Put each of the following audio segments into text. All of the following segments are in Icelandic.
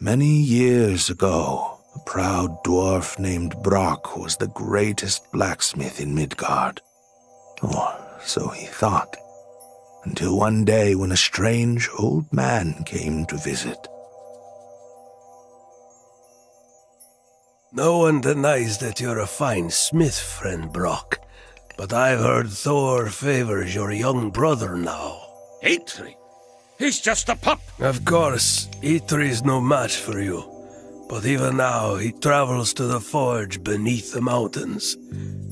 Many years ago, a proud dwarf named Brock was the greatest blacksmith in Midgard. Or so he thought. Until one day when a strange old man came to visit. No one denies that you're a fine smith, friend Brock. But I've heard Thor favors your young brother now. Eitri? He's just a pup! Of course, Eitri's no match for you. But even now, he travels to the forge beneath the mountains.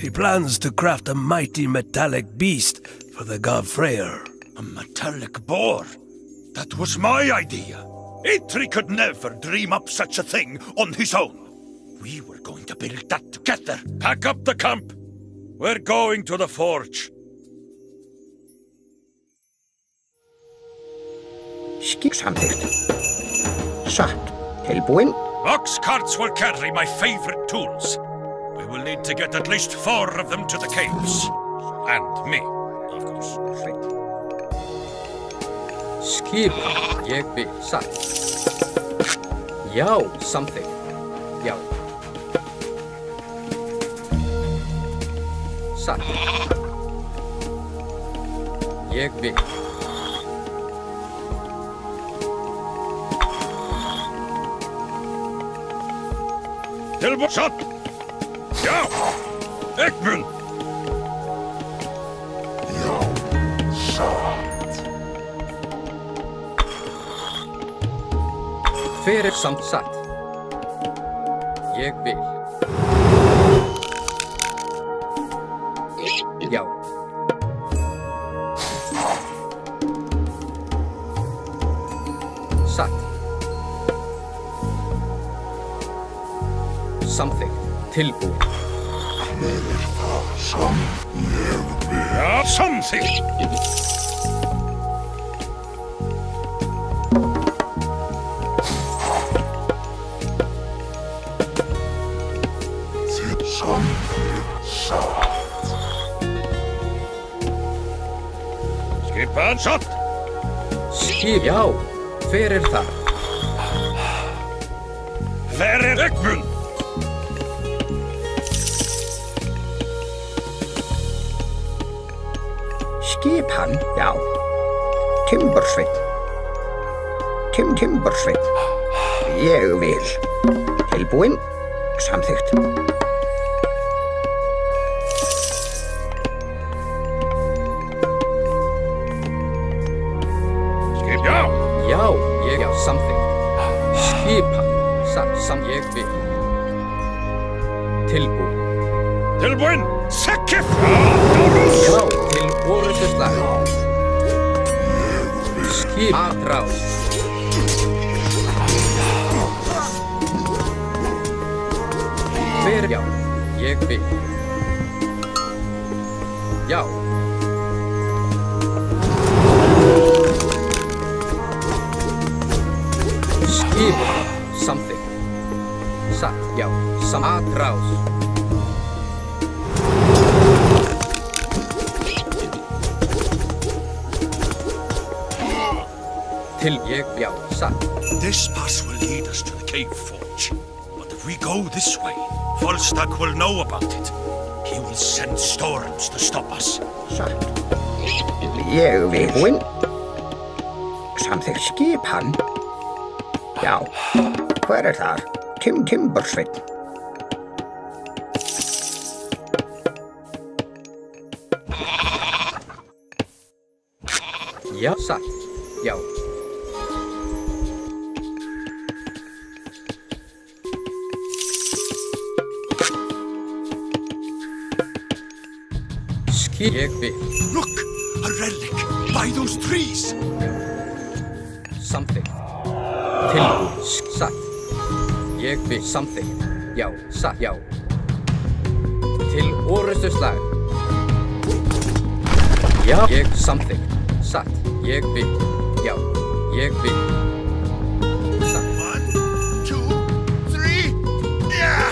He plans to craft a mighty metallic beast for the god Freyr. A metallic boar? That was my idea. Eitri could never dream up such a thing on his own. We were going to build that together. Pack up the camp. We're going to the forge. Skip samþykkt. Satt. Tilbúin. Ox carts will carry my favorite tools. We will need to get at least 4 of them to the caves. And me, of course. Skip. Ég vil. Satt. Já, samþykkt. Já. Satt. Ég vil. Tilbúin. Satt. Já. Egmund. Já. Satt. Fyrir samt satt. Ég vil. Já. Satt. Samþykkt. Tilbúin. Ja, samþykkt. Skipan satt. Skip. Já. Fyrir þar. Fyrir Egmund. Skip hann, já. Timbursveinn. Timbursveinn. Ég vil. Tilbúin. Samþykkt. Skip, já. Já, ég á samþykkt. Skipan. Samt ég vil. Tilbúin. Tilbúin. Sekkið. Já, til orðuslag. Skip aðrás. Hver já, ég vil. Já. Skip samþykkt. Satt, já, aðrás. Til ég, já, satt. This pass will lead us to the cave forge. But if we go this way, Volstagg will know about it. He will send storms to stop us. Satt. Ég vil. Tilbúin. Samþykkt. Skip hann. Já. Hver þar? Timbursveinn. Já, satt. Já. Skip ég vil. Look! A relic! By those trees! Samþykkt. Tilbúin. Satt. Ég vil. Samþykkt. Já, satt. Já. Til orðuslag. Já. Ég samþykkt. Satt. Ég vil. Já. Ég vil. Satt. 1, 2, 3. Yeah!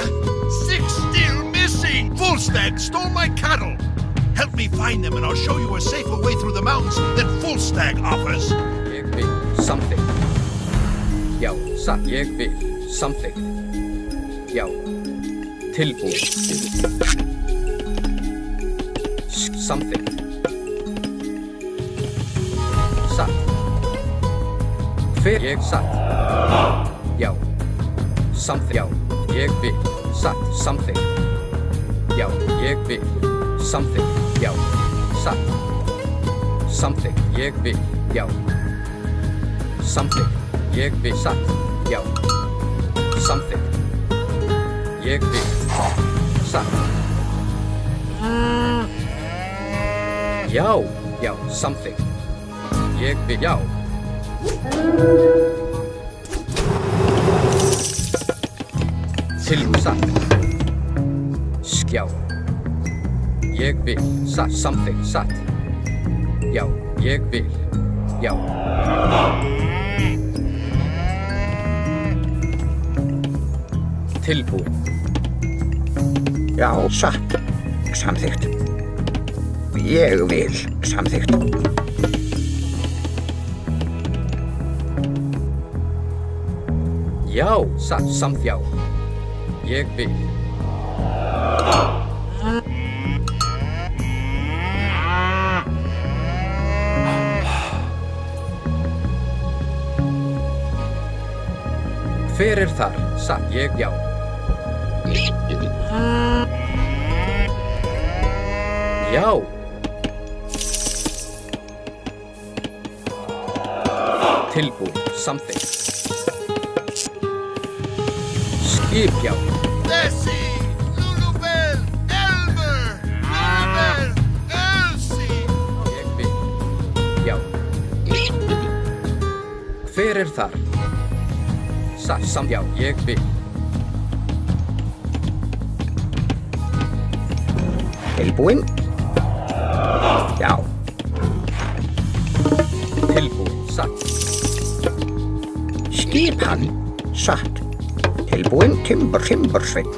6 still missing! Volstagg stole my cattle! Help me find them and I'll show you a safer way through the mountains than Volstagg offers! Ég vil. Samþykkt. Já, satt, ég vil, samþykkt, já, tilbúið, samþykkt, satt, hver ég satt, já, samþykkt, já, ég vil, satt, samþykkt, já, ég vil, samþykkt, já, satt, samþykkt, ég vil, já, samþykkt, ég vil, satt, já, samþykkt, ég vil, satt, já, já, samþykkt, ég vil, já, tilbúið, satt, skjá, ég vil, satt, samþykkt, satt, já, ég vil, já, tilbúið, Já, satt. Samþykkt. Ég vil. Samþykkt. já, satt, samt, já, ég vil, hver þar, satt, ég, já, já, tilbúið, samþykkt, skip, já, Nessie, Lulubel, Elmer, Lulubel, Elsie. ég vil, já, hver þar, satt, samt, já, ég vil, Tilbúinn. Já. tilbúið, satt, Skipan. Satt. Tilbúinn. Timbursveinn.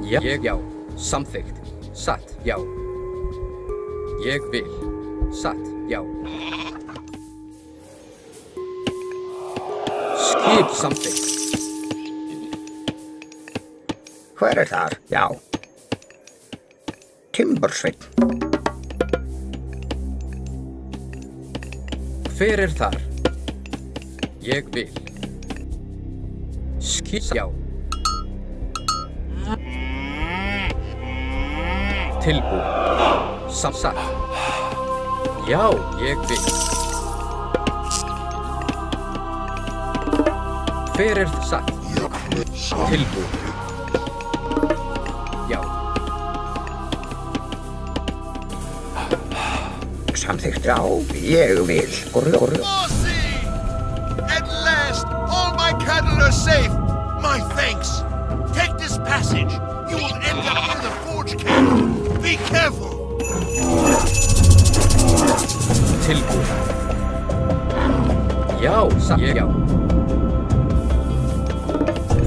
já, ég, já, samþykkt, satt, já, ég vil, satt, já, skip, samþykkt, Hver þar? Já. Timbursveinn. hver þar, ég vil, skip, já, tilbúið, satt, já, ég vil, hver satt, tilbúið, já, Samþykkt. Já. Ég vil. Bossy! At last, all my cattle are safe. My thanks. Take this passage. You will end up near the forge camp. Be careful. tilbúið, já, satt, ég, já,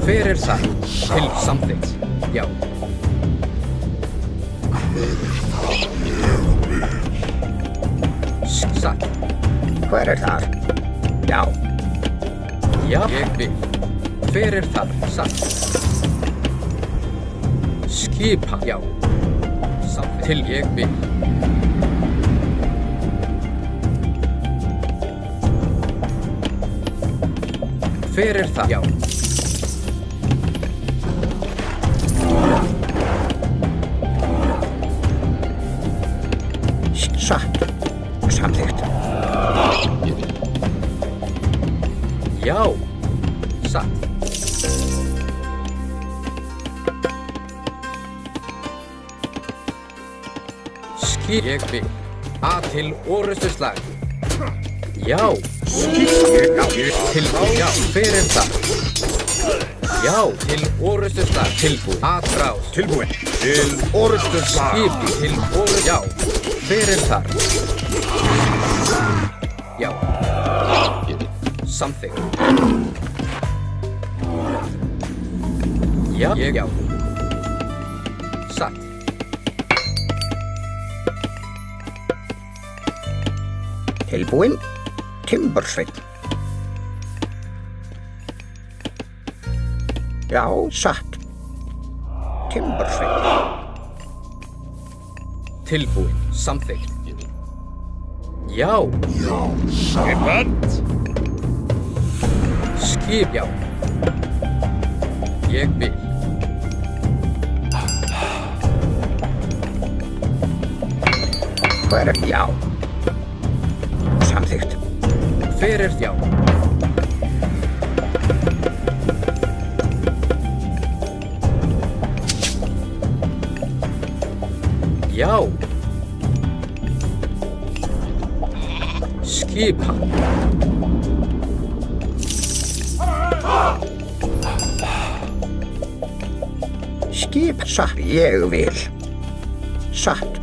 hver það, til, samþykkt, já, satt, Hver þar? Já. já, ég vil, hver þar, satt, skipa, já, samt, til, ég vil, hver það, já, Satt. Samþykkt. já, satt, skip, ég vil, að til orustuslag, já, tilbúið, já, hver það, já, til orustuslag, tilbúið, atrás, Tilbúin. Til orustuslag. skip, til orust, já, hver þar, já, samþykkt, já, ég, já, satt, Tilbúinn. Timbursveinn. Já, satt. Timbursveit. Tilbúin. Samþykkt. Já. Skipant. Skip. Já. Ég vil. Hver er já? Samþykkt. Fyrir já. Já. Skipa. Skip satt. Ég vil. Satt.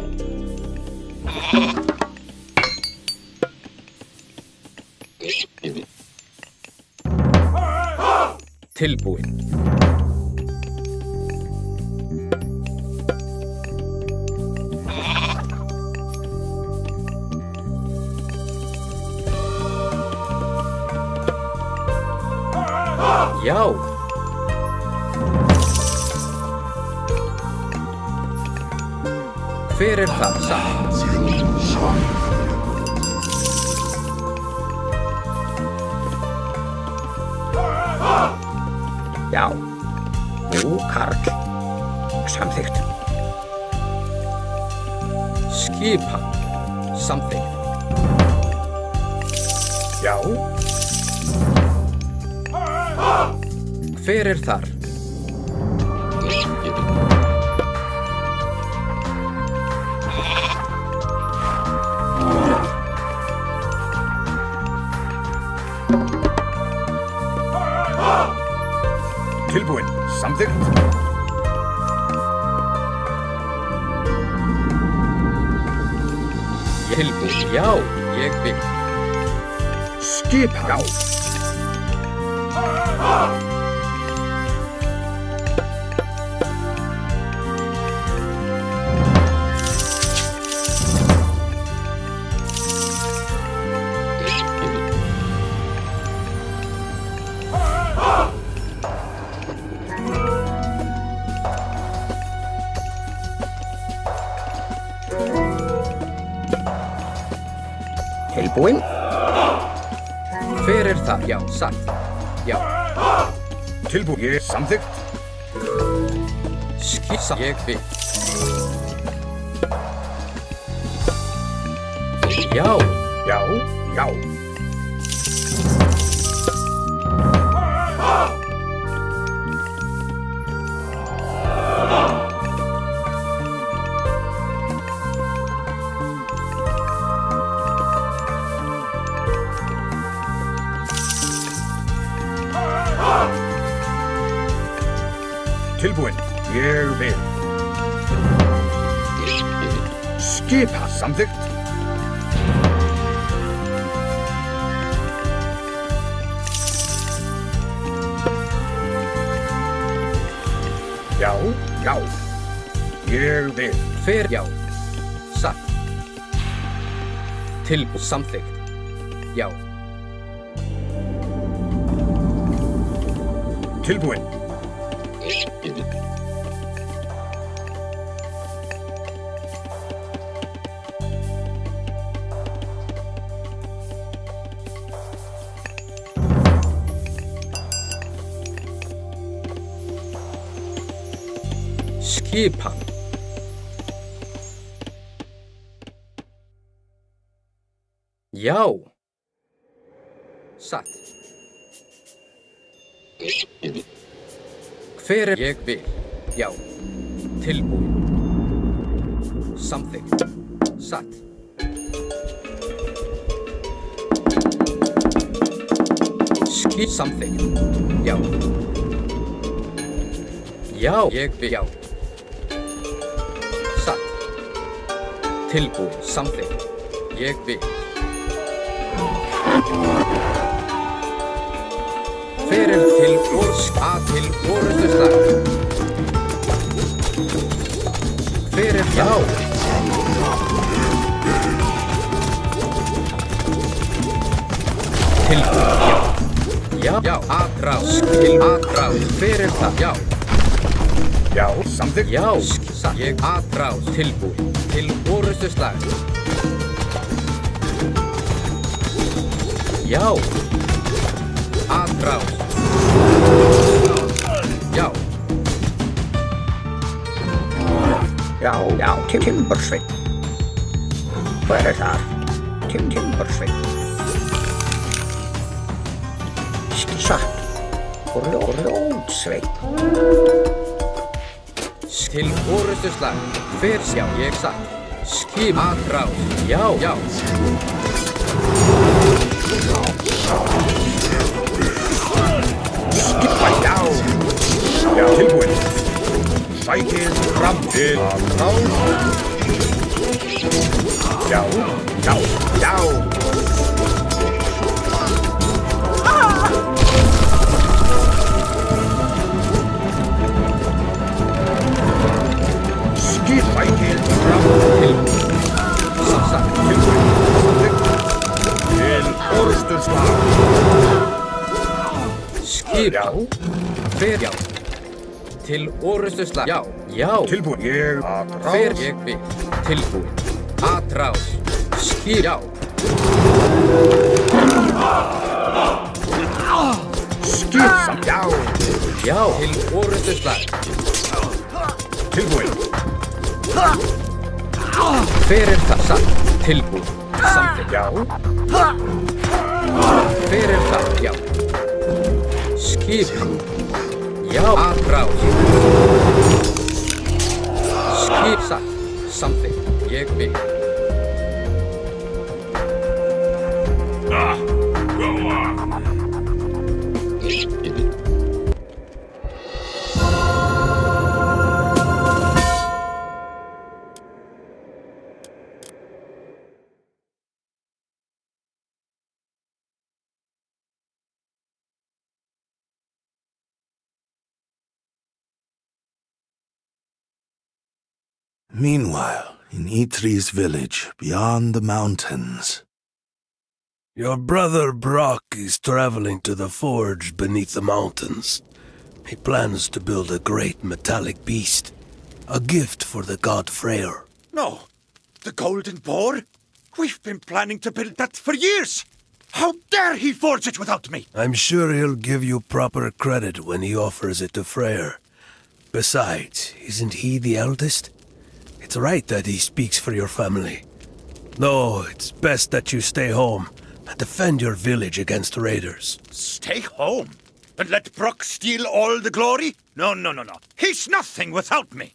Tilbúin. Já. Hver er það satt? Já. Nú, Karl. Samþykkt. Skipa. Samþykkt. Já. Hver er þar? Tilbúin. Samþykkt. Tilbúin. Já, ég vil. Skip. Já. Tilbúin. Hver er það? Já, satt. Já. Tilbúin. Samþykkt. Skissa. Ég vil. Já. Já. Já. Tilbúin. Ég vil. Skipa. Samþykkt. Já. Já. Ég vil. Hver? Já. Satt. Tilbúin. Samþykkt. Já. Tilbúin. Skipan. Já. Satt. Hver er ég vil? Já. Tilbúin. Samþykkt. Satt. Samþykkt. Já. Já. Ég vil. Já. Satt. Tilbúin. Samþykkt. Ég vil. Fyrir til orðska til orðuslag. Fyrir já. Tilbúin. Já. Já. Já, atrás, til atrás, fyrir það, já. Já, samþykkt. Já, ég atrás, tilbúin, til orustu slag. Já, atrás. Já. Já, Timbersveit. Hver það? Timbersveit. Satt. Rótsveit. Til orustu slag, fyrir sjá, ég satt. Skip atrás, já. Skipa, já. Já, tilbúin. Sækið fram til atrás. Já. Skip sækið fram til orustu slag. Skip, fyrir já. Til orustu slag, já. Tilbúin, ég atrás. Fyrir ég vil, tilbúin. Atrás, skip, já. Skip samt, já. Já, til orustu slag. Tilbúin. Fyrir það, satt, tilbúin. Samþykkt, Já. Fyrir það, já. Skip, já, atrás. Skip, satt, samþykkt, ég vil. Meanwhile, in Yttri's village, beyond the mountains. Your brother Brock is traveling to the forge beneath the mountains. He plans to build a great metallic beast, a gift for the god Freyr. No, the golden boar? We've been planning to build that for years. How dare he forge it without me? I'm sure he'll give you proper credit when he offers it to Freyr. Besides, isn't he the eldest? It's right that he speaks for your family. No, it's best that you stay home and defend your village against raiders. Stay home? And let Brock steal all the glory? No. He's nothing without me.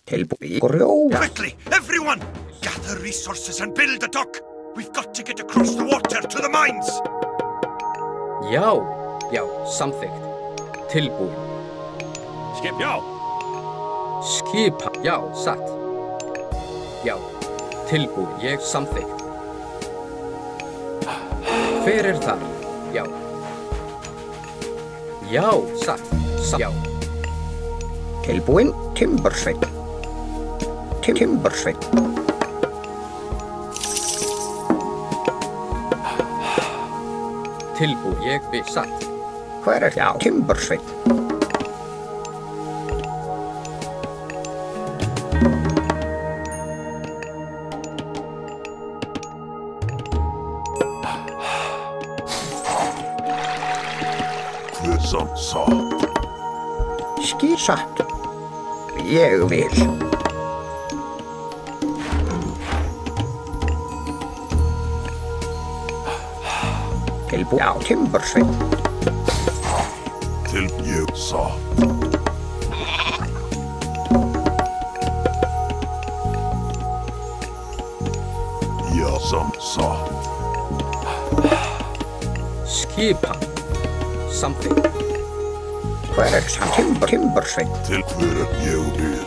Tilbúin. Grjót. Quickly, everyone! Gather resources and build a dock. We've got to get across the water to the mines. Já, samþykkt, tilbúin. Skip, já. Skipa, já, satt. Já, tilbúin, ég samþykkt. Fyrir þar, já. Já, satt, já. Tilbúin. Timbersveit. Timbersveit. Tilbúin, ég vil, satt. Hver já. Timbersveit. Skýrsatt. Ég vil. Tilbúin. Já, Timbersveit. Ég satt. Já, satt. Skipa, samþykkt. Hver samt Timbersveit. Til hver ég vil.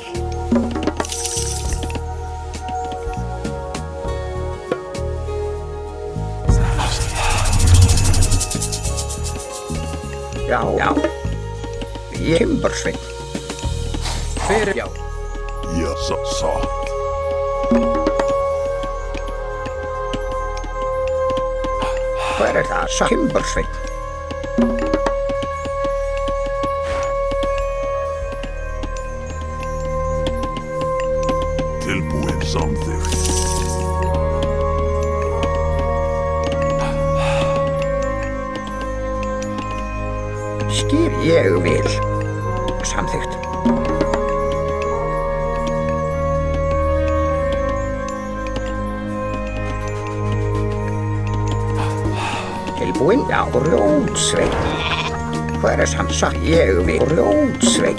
Já. Timbersveit. Fyrir, já. Já, satt. Hver það? Timbursveinn. Tilbúin samþykkt. Skip ég vil. Samþykkt. Tilbúin, já, Grjótsveinn. Hver sansa? Ég vil. Grjótsveinn.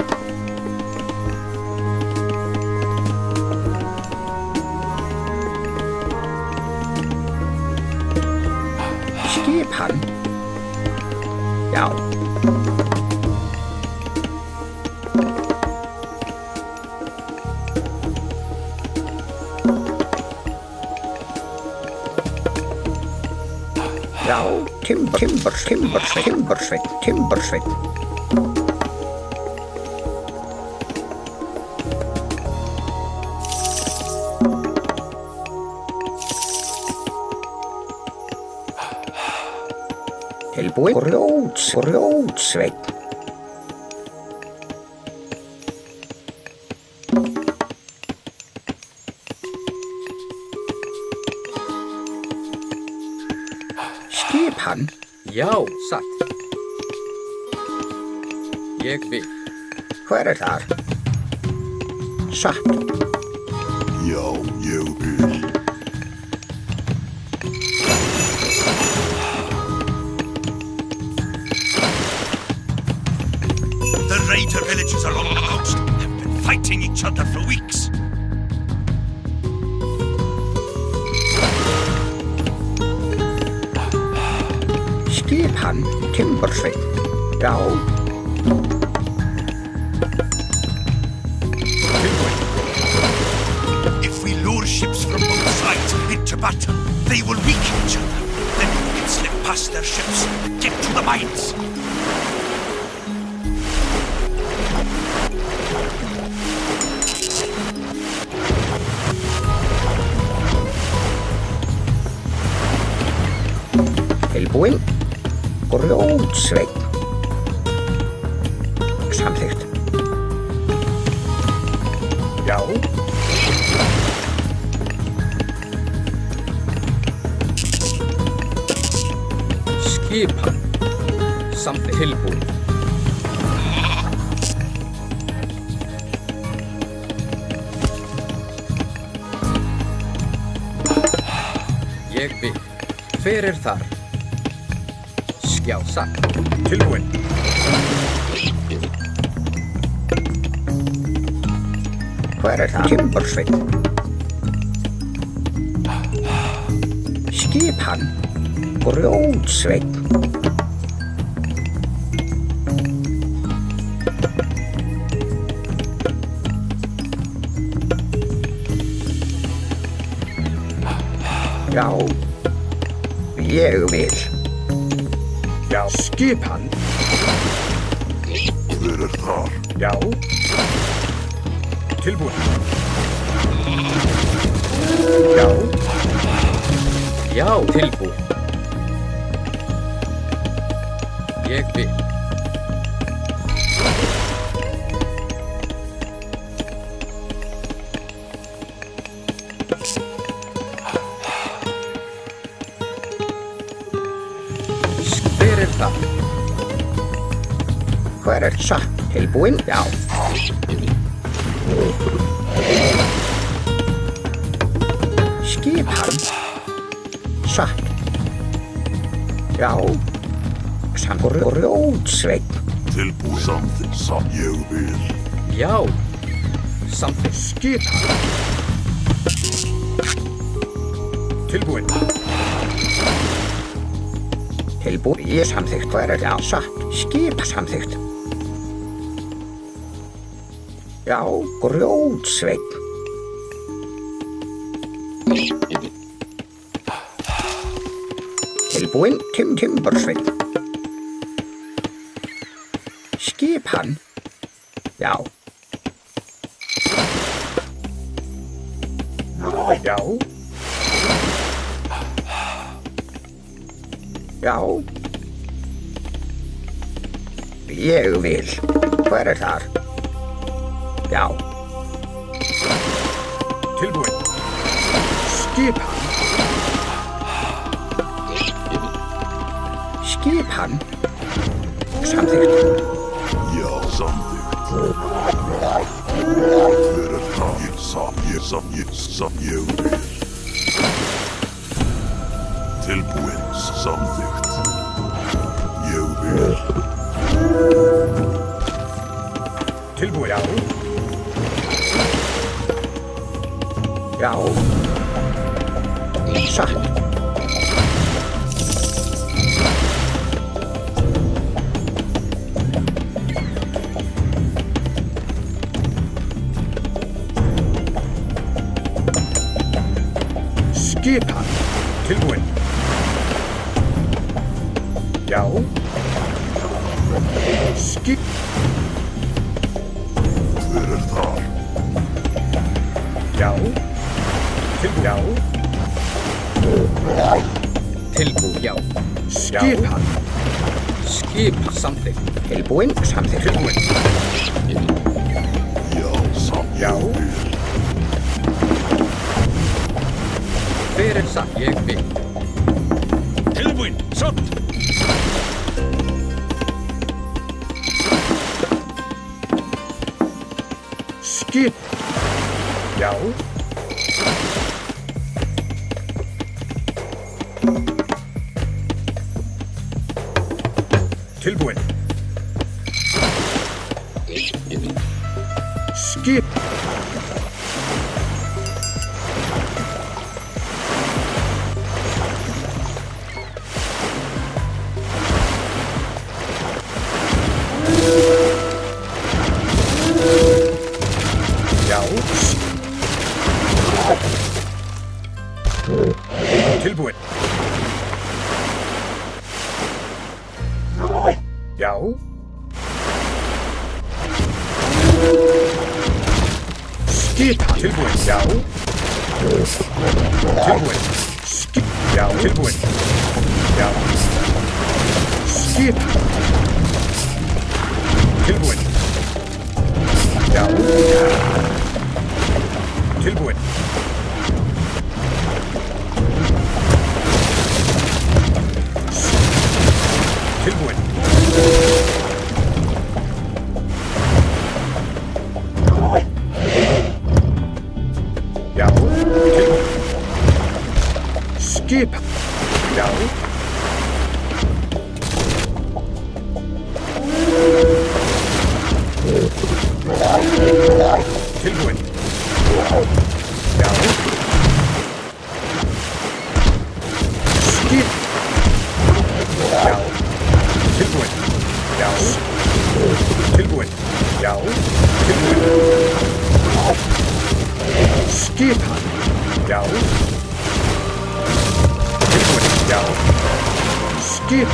Skip hann. Já. Já, Timbursveinn. Tilbúin, Grjótsveinn. Skip hann. Já, satt. Ég vil. Hver þar? Satt. Já, ég vil. The raider villages along the coast have been fighting each other for weeks. Skip hann. Timbursveinn. Já. If we lure ships from both sides into battle, they will weaken each other. Then we can slip past their ships and get to the mines. Tilbúin, Grjótsveinn. Samþykkt. Já. Skip hann. Samt tilbúin. Ég vil. Hver þar? Já, satt. Tilbúin. Hver það? Timbursveinn. Skip hann. Grjótsveinn. Já. Ég vil. Já. Skip hann. Hver þar? Já. Tilbúin. Já. Já, tilbúin. Ég vil. Hver það? Hver satt? Tilbúin? Já. Skip hann. Satt. Já. Samt Grjótsveinn. Tilbúin samþykkt. Ég vil. Já. Samt Skip hann. Tilbúin. Tilbúin. Ég samþykkt. Hver það? Satt. Skip samþykkt. Já. Grjótsveinn. Tilbúin. Timbursveinn. Skip hann. Já. Já. Já. Ég vil. Hver þar? Já. Tilbúin. Skipan. Skipan. Samþykkt. Já, samþykkt. Hver það? Ég vil. Tilbúin, samþykkt. Ég vil. Tilbúin. Já. Já. Satt. Skipan. Tilbúin. Já. Skip. Hver það? Já. Já. Tilbú, já. Skipan. Skip, samþykkt. Tilbúin, samþykkt. Tilbúin. Já, samþykkt. Já. Hver satt, ég vil. Tilbúin. Satt. Skip. Já. Tilbúin. Skip. Já. Tilbúin. Já. Skip. Tilbúin. Já. Tilbúin. Skip. Já. Tilbúin. Já. Skip. Tilbúin. Já. Tilbúin. Tilbúin. Já. Tilbúin. Skip. Já. Tilbúin. Já. Skip. Já. Tilbúin. Já. Tilbúin. Já. Tilbúin. Skip. Já. Tilbúin. Já. Skip.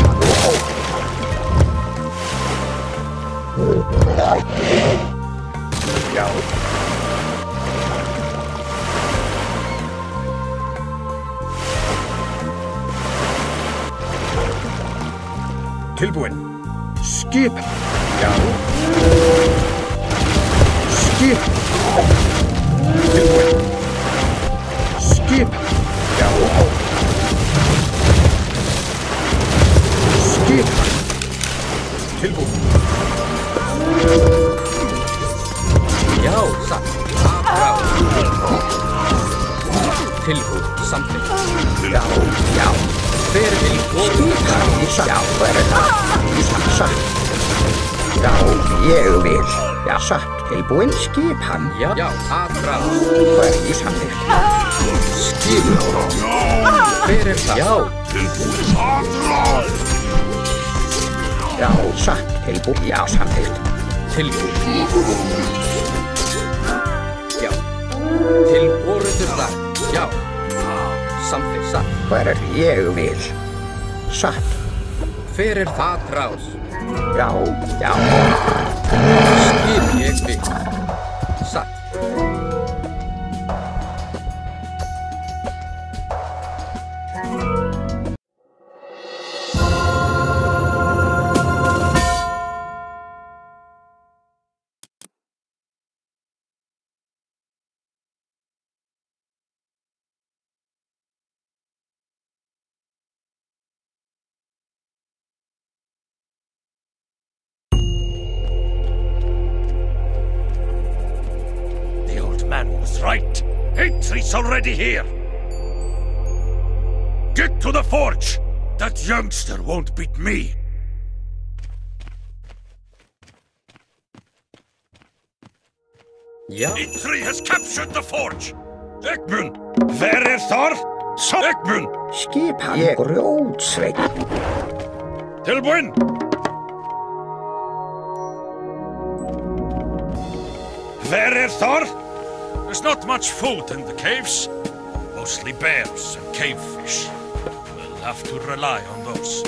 Já. Tilbúin. Skip. Já. Skip. Tilbúin. Skip. Já. Skip. Tilbúin. Já, satt. Afrá. Tilbú, samþykkt. Já. Já. Hver vil Skipan. Já, hver það? Satt. Já, ég vil. Já, satt. Tilbúin, skipan. Já, afrá. Hver samþykkt? Skip. Hver það? Já. Já, satt. Tilbúin, já, samþykkt. Tilbú. Já. Tilbúruður þar. Já. Samþykkt, satt. Hver ég vil. Satt. Hver það rás? Já, já. Skip ég vil. Satt. Eitri's already here. Get to the forge! That youngster won't beat me. Ja. Eitri has captured the forge! Egmund! Where Thor? So Egmund! Skipan grjótsveit. Tilbúin! Where Thor? There's not much food in the caves. Mostly bears and cavefish. We'll have to rely on those.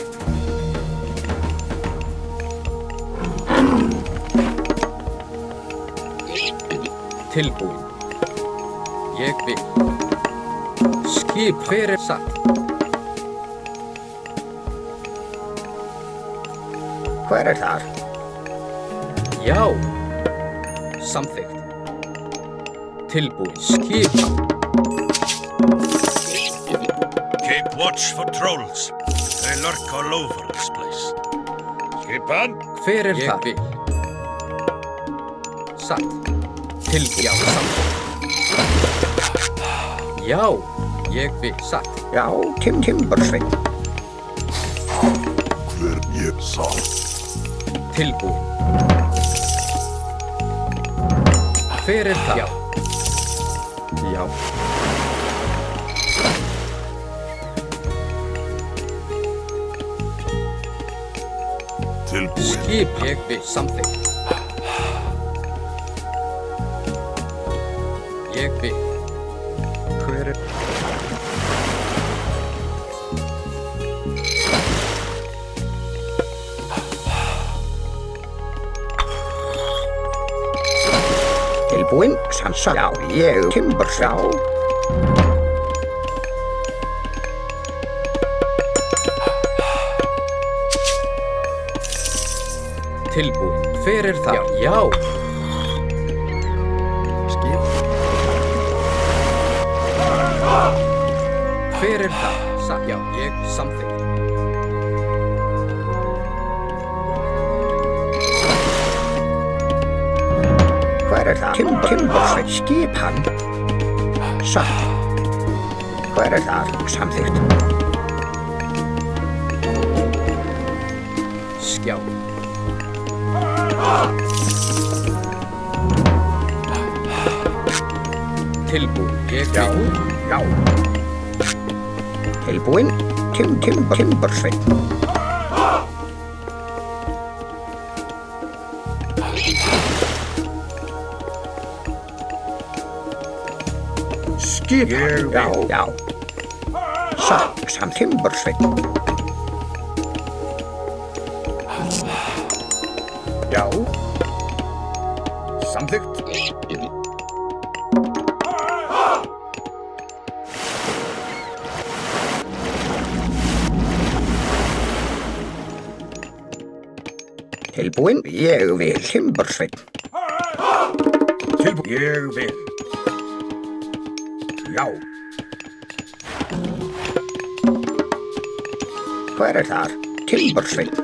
Tilbúin. Ég vil. Skip hver satt. Hver þar? Já. Samþykkt. Tilbúin. Skipan. Keep watch for trolls. They lurk all over this place. Skipan? Hver þar? Ég vil. Satt. Tilbúin. Já, samþykkt. Já. Ég vil. Satt. Já, timbursveit. Hver ég sá. Tilbúin. Hver það? Já. Já. Tilbúin. Skip ég vil. Samþykkt. Ég vil. Hver Tilbúin, sansa. Já, ég timbursveit. Já. Tilbúin. Hver það? Já. Skip. Hver það? Já, ég samþykkt. Hver það? Timbursveit. Skipan. Satt. Hver þar? Samþykkt. Skjá. Tilbúin. Ég Já. vil. Já. Tilbúin, timbursveit. Skipan. Já, já. Satt, timbursveit. Já. Samþykkt. Tilbúin, ég vil timbursveit. Tilbúin, ég vil. Já. Hver þar? Timbursveit.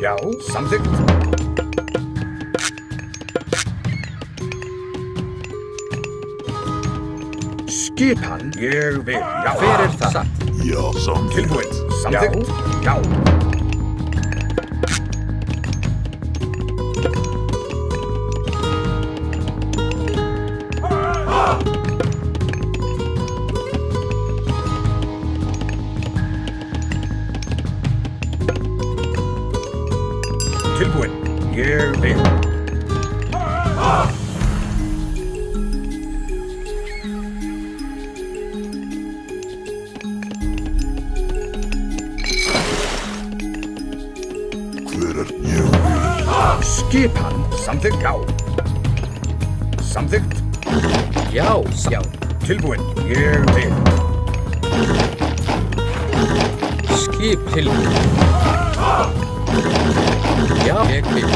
Já, samþykkt. Skipan, ég vil. Já. Hver það? Satt. Já, samþykkt. Tilbúin, samþykkt. Já. Tilbúin, ég vil. Hver ég vil. Skipan, samþykkt. Já. Samþykkt. Já. Já. Tilbúin, ég vil. Skip tilbúin. Já. Ég vil.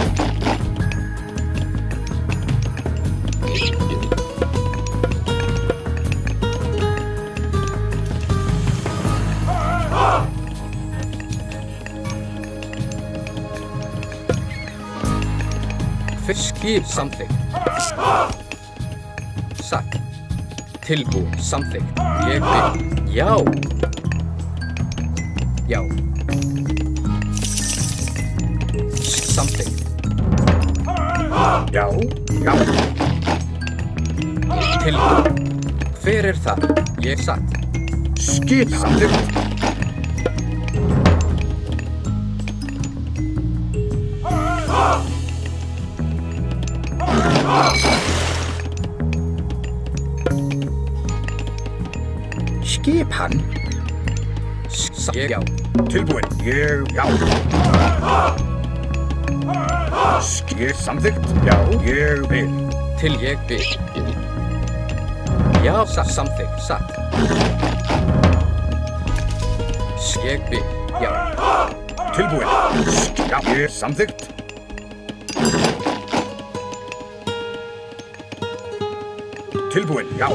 Skip samþykkt. satt. Tilbúin, samþykkt. Ég vil. Já. Já. Samþykkt. Já. Já. Tilbúin. Hver það? Ég satt. Skip samþykkt. Skip hann. Já. Tilbúin. Ég, já. Skip samþykkt. Já, ég vil. Til ég vil. Já, samþykkt, satt. Ég vil, já. Tilbúin. Já, ég samþykkt. Tilbúin, já.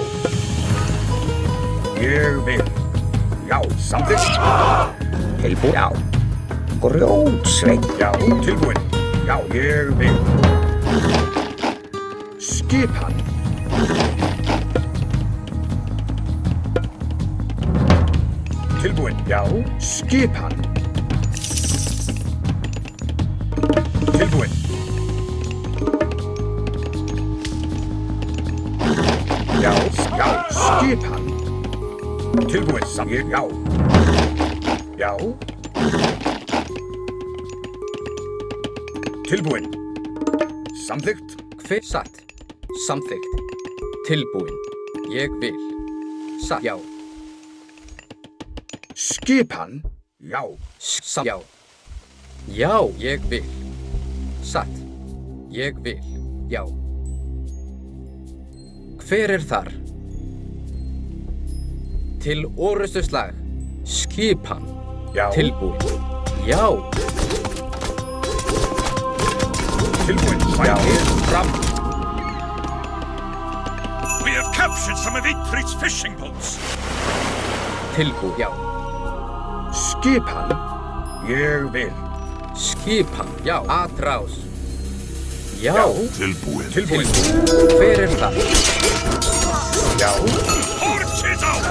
Ég vil. Já, samþykkt. Tilbúin, já. Grjótsveit. Já, tilbúin. Já, ég vil. Skip hann. Tilbúin, já. Skip hann. Tilbúin. Já, já, skip hann. Tilbúin, ég, já. Já. Tilbúin. Samþykkt. Hver satt? Samþykkt. Tilbúin. Ég vil. Satt. Já. Skip hann. Já. Já. Já, ég vil. Satt. Ég vil. Já. Hver þar? Til orustuslag. Skip hann. Já. Tilbúin. Já. Tilbúin. Já. Fram. We have captured some of Eithric's fishing boats. Tilbúin. Já. Skip hann. Ég vil. Skip hann. Já. Atrás. Já. Tilbúin. Tilbúin. Hver það? Já. Torches out!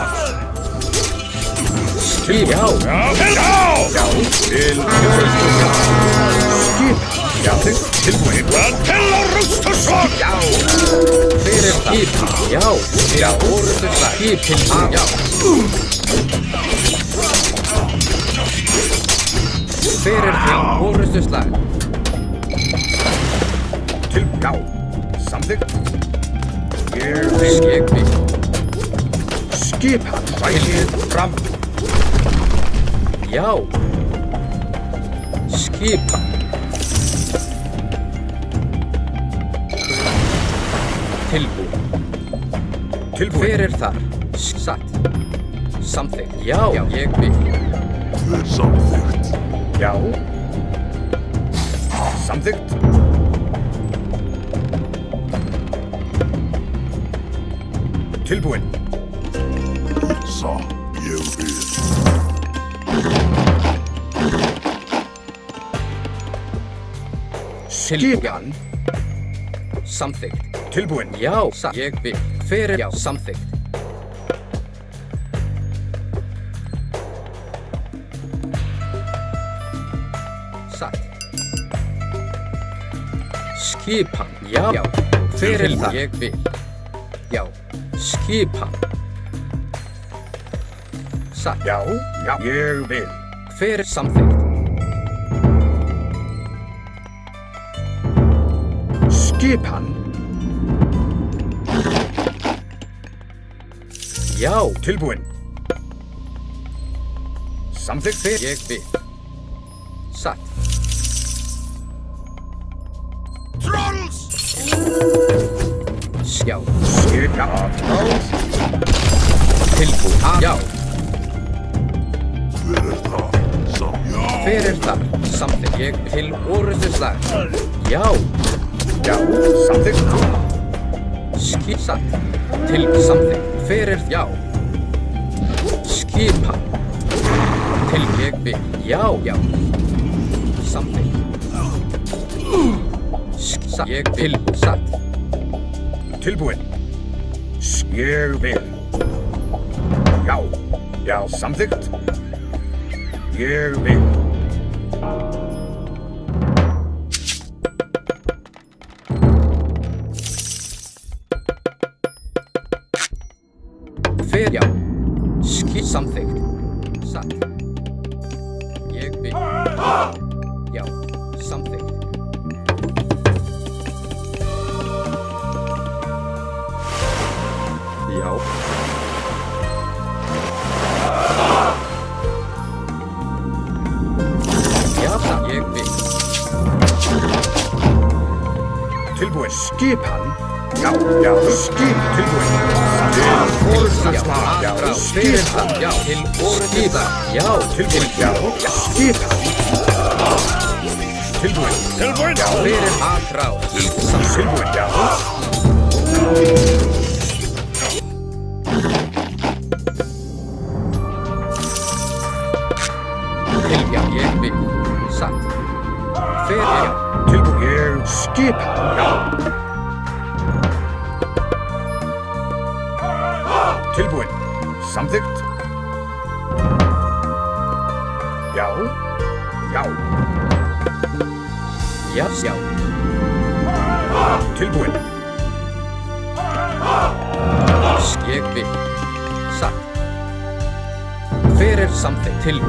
Skip. Já. Já. Til. Skip. Já. Tilbúin. Until our rooster Já. Hver skip? Já. Já. Orustuslag. Skip tilbúin. Já. Hver til orustuslag? Til. Já. Samþykkt. Ég vil. Ég vil. Skip hann. Ræðið fram. Já. Skip hann. Tilbúin. Tilbúin. Hver þar? Satt. Samþykkt. Já. Já. Ég vil. Samþykkt. Já. Samþykkt. Tilbúin. Sá, ég vil. Skip hann. Samþykkt. Tilbúin. Já. Satt. Ég vil. Hver já. Samþykkt. Satt. Skip hann. Já. Já. Hver það? Ég vil. Já. Skip hann. Satt. Já. Já. Ég vil. Hver samþykkt? Skip hann. Já. Tilbúin. Samþykkt. Hver ég vil. Satt. Trolls! Já. Skip hann. Tilbúin. Já. Hver það? Sá, já. Hver það? Samþykkt. Ég til orustuslag. Já. Já. Samþykkt. Skip satt. Til samþykkt. Hver já. Skip hann. Til ég vil. Já. Já. Samþykkt. Satt. Ég vil. Satt. Tilbúin. Ég vil. Já. Já, samþykkt. Ég vil. Fer, já. Samþykkt. Satt. Ég vil. Já, samþykkt. Já. Já, ég vil. Tilbúin skipan. Já, já, skip tilbúin. Til orðsslag, já, skipan. Já, til orðslag. Já, Tilbúin, já, skipan. Tilbúin. Tilbúin. Já, fyrir aðráð. tilbúin, já. Til, já, ég vil. Satt. Fyrir, já. Tilbúin, ég skipan, já. Tilbúin. Samþykkt. Já. Já. Já, já. Tilbúin. Ég vil. Satt. Fyrir samþykkt. Til.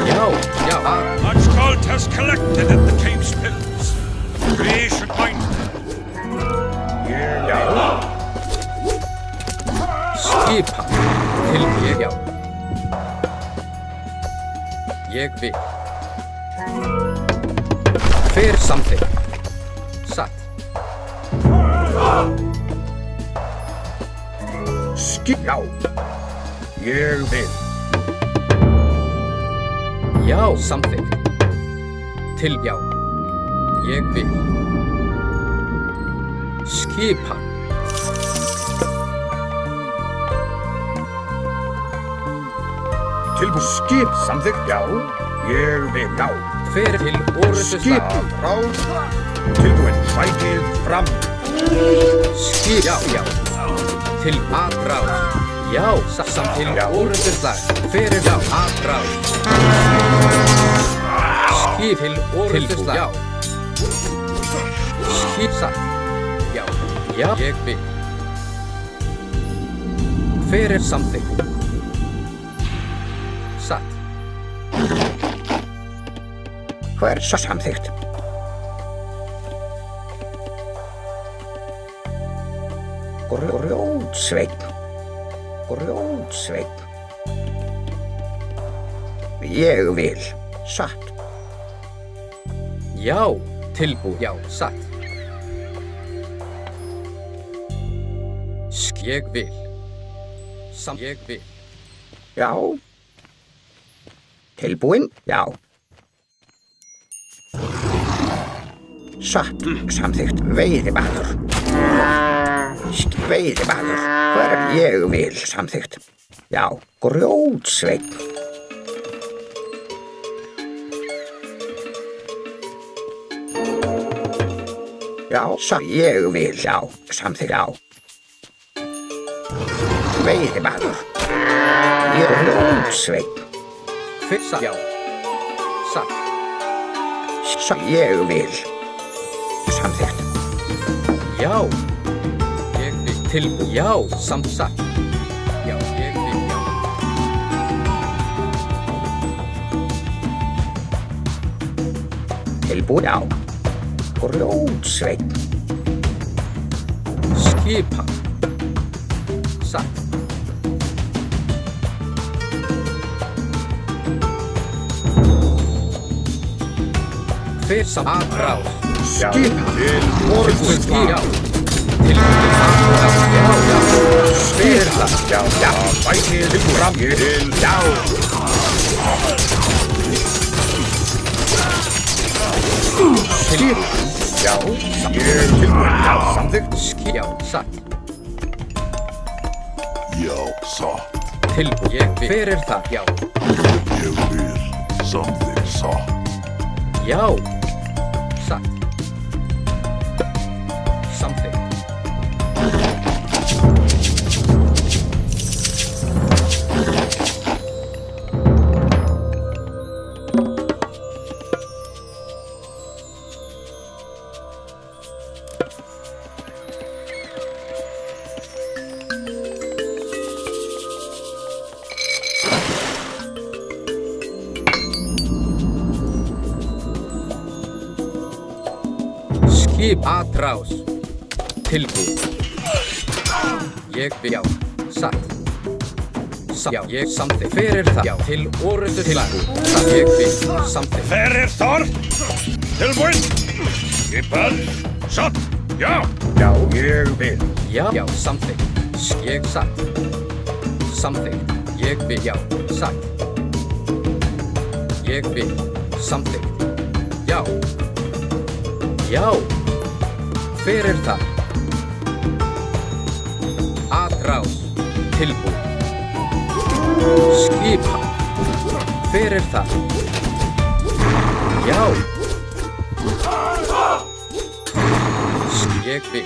Já, já. Much gold has collected at the cave's pillars. We should find them. Já. Skipan. Til, ég, já. Ég vil. Fyrir samþykkt. Satt. Já. Ég vil. Já, samþykkt. Til, já. Ég vil. Skipan. Tilbúin. Skip. Samþykkt. Já. Ég vil. Já. Fyrir til orðsslag. Skip. Ráð. Tilbúin. Sætið fram. Skip. Já, já. Til aðráð. Já, samt til orðsslag. Fyrir, já, aðráð. Skip til orðsslag. Já. Skip satt. Já. Já, ég vil. Fyrir samþykkt. Satt. Hvað svo samþykkt? Grjótsveinn. Grjótsveinn. Ég vil. Satt. Já, tilbúið. Já, satt. Ég vil. Ég vil. Já. Tilbúin? Já. Satt. Samþykkt. Veiðimaður. Veiðimaður. Hvað ég vil? Samþykkt. Já. Grjótsveinn. Já. Ég vil. Já. Samþykkt. Já. Veiðimaður. Grjótsveinn. Fyrsta, já. Satt. Ég vil. Samþykkt. Já. Ég vil. Tilbúið. Já, samt satt. Já, ég vil. Já. Tilbúið. Já. Grjótsveinn. Skipan. Satt. Fyrsta aðráð. Skipan. Til orðsslag. Já. Til aðráð. Já, já. Fyrsta. Já, já. Bætið fram. Til. Já. Skipan. Já. Ég tilbúin. Já, samþykkt. Já, satt. Já, satt. Tilbúið. Ég vil. Fyrir það. Já. Ég vil. Samþykkt satt. Já. satt. Something. Skip atrás. Tilbúið. Ég vil já. Satt. Já, ég samþykkt. Fyrir það. Já, til orustu tilbúið. Satt. Ég vil samþykkt. Fyrir Þór. Tilbúin. Skipað. Satt. Já. Já, ég vil. Já, já, samþykkt. Ég satt. Samþykkt. Ég vil já. Satt. Ég vil samþykkt. Já. Já. Fyrir það. Atrás. Tilbúið. Skipa. Fyrir það. Já. Ég vil.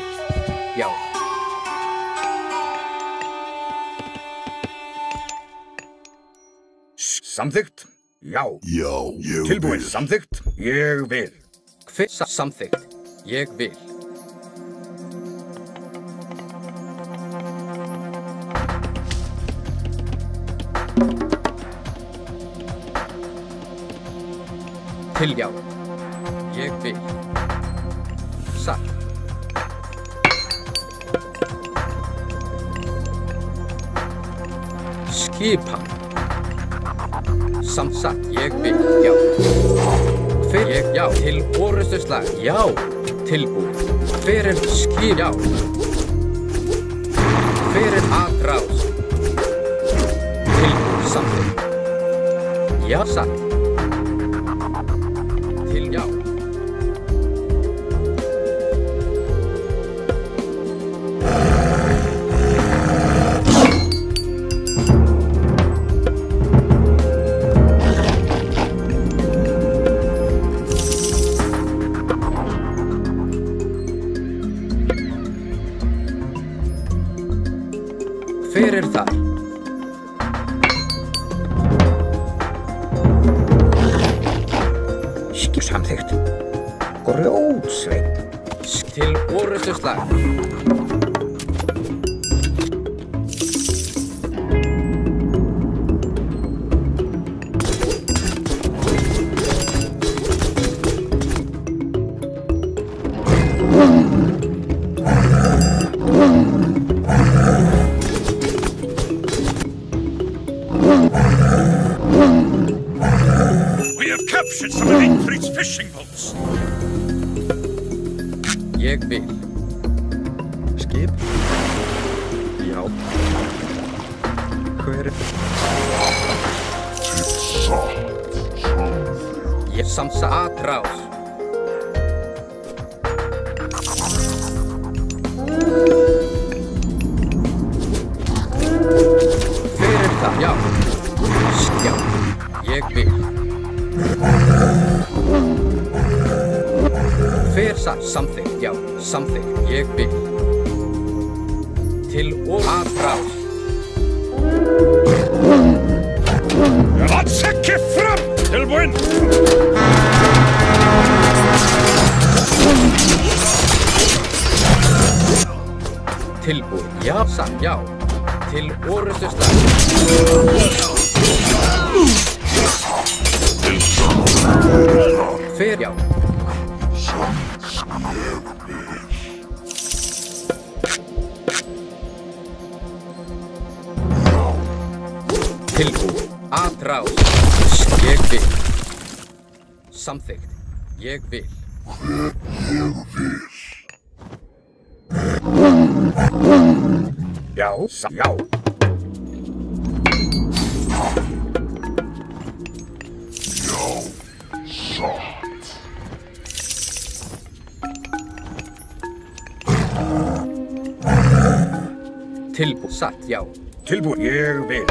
Já. Samþykkt. Já. Já, ég Tilbúið. Samþykkt. Ég vil. Hver samþykkt. Ég vil. Til já. Ég vil. Satt. Skipa. Samsatt. Ég vil. Já. Hver ég já. Til orustu slag. Já. Tilbúið. Fyrir skip. Já. Fyrir atrás. Tilbúið. Samþykkt. Já. Satt. Til já. Fyrir þar. Samþykkt. Grjótsveinn. Til orustu slag. We have captured some of Eithric's fishing boats. Ég vil. Skip. Já. Hver Ég samsa atrás. Fyrir það, já. Já. Ég vil. Fyrir satt, samþykkt, já. Samþykkt, ég vil. Til og atrás. Atsekki fram! Tilbúin! Tilbúið, já, satt, já. Til orustu slag. Fyrir, já. Tilbúið, atrás. Ég vil. Samþykkt, ég vil. Já. Já. Tilbúið, satt, já. Tilbúið. Ég vil.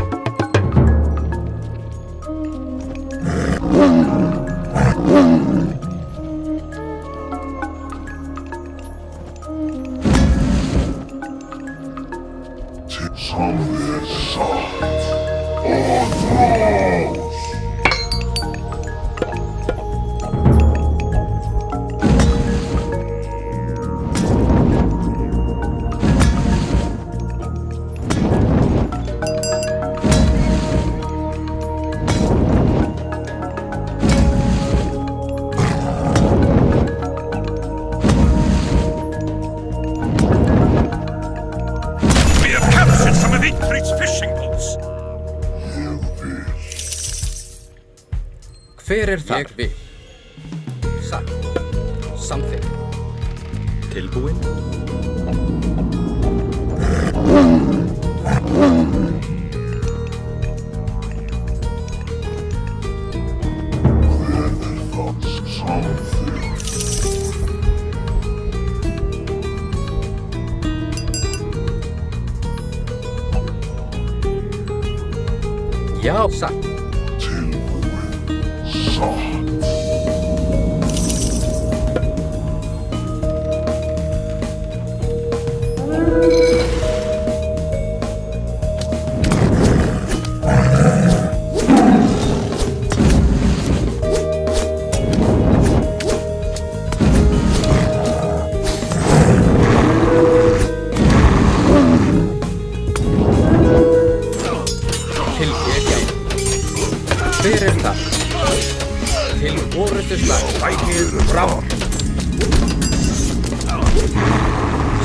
Hver þar? Ég vil. Satt. Something. Tilbúin. Já, satt.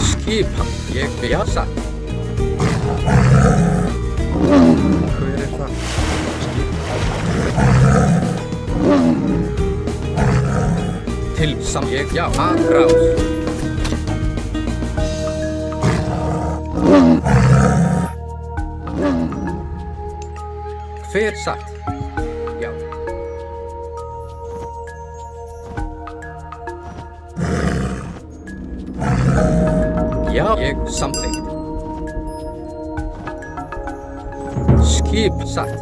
Skipan, ég vil satt. Hver það? Til ég, já, aðrás. Hver satt? Já. Já, ég samþykkt. Skip satt.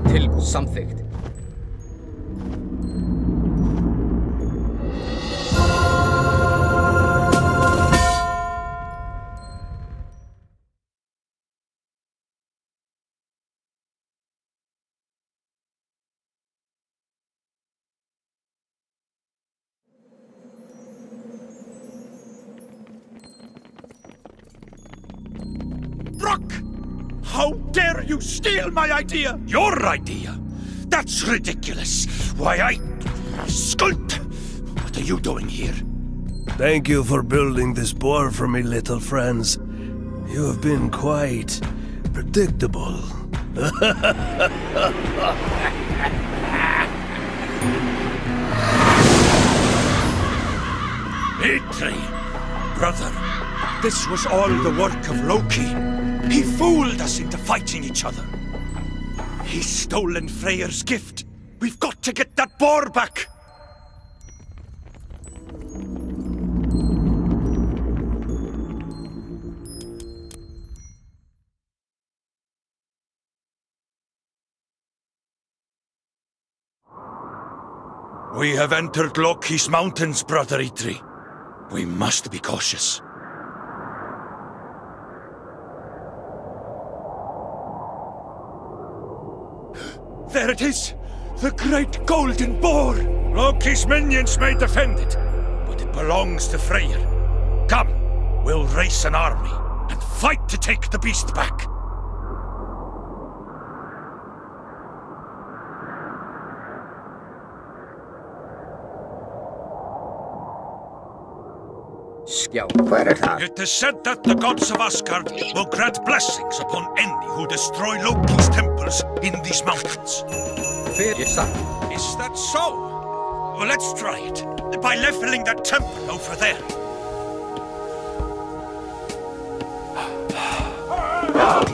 Til samþykkt. Brock! How dare you steal my idea? Your idea? That's ridiculous. Why, Skuld! What are you doing here? Thank you for building this boar for me, little friends. You have been quite predictable. Eitri, brother, this was all the work of Loki. He fooled us into fighting each other. He's stolen Freyr's gift. We've got to get that boar back. We have entered Loki's mountains, brother Eitri. We must be cautious. There it is! The great golden boar! Loki's minions may defend it, but it belongs to Freyr. Come, we'll raise an army and fight to take the beast back. Hver það? It is said that the gods of Asgard will grant blessings upon any who destroy Loki's temples in these mountains. Is that so? Well, let's try it. By leveling that temple over there.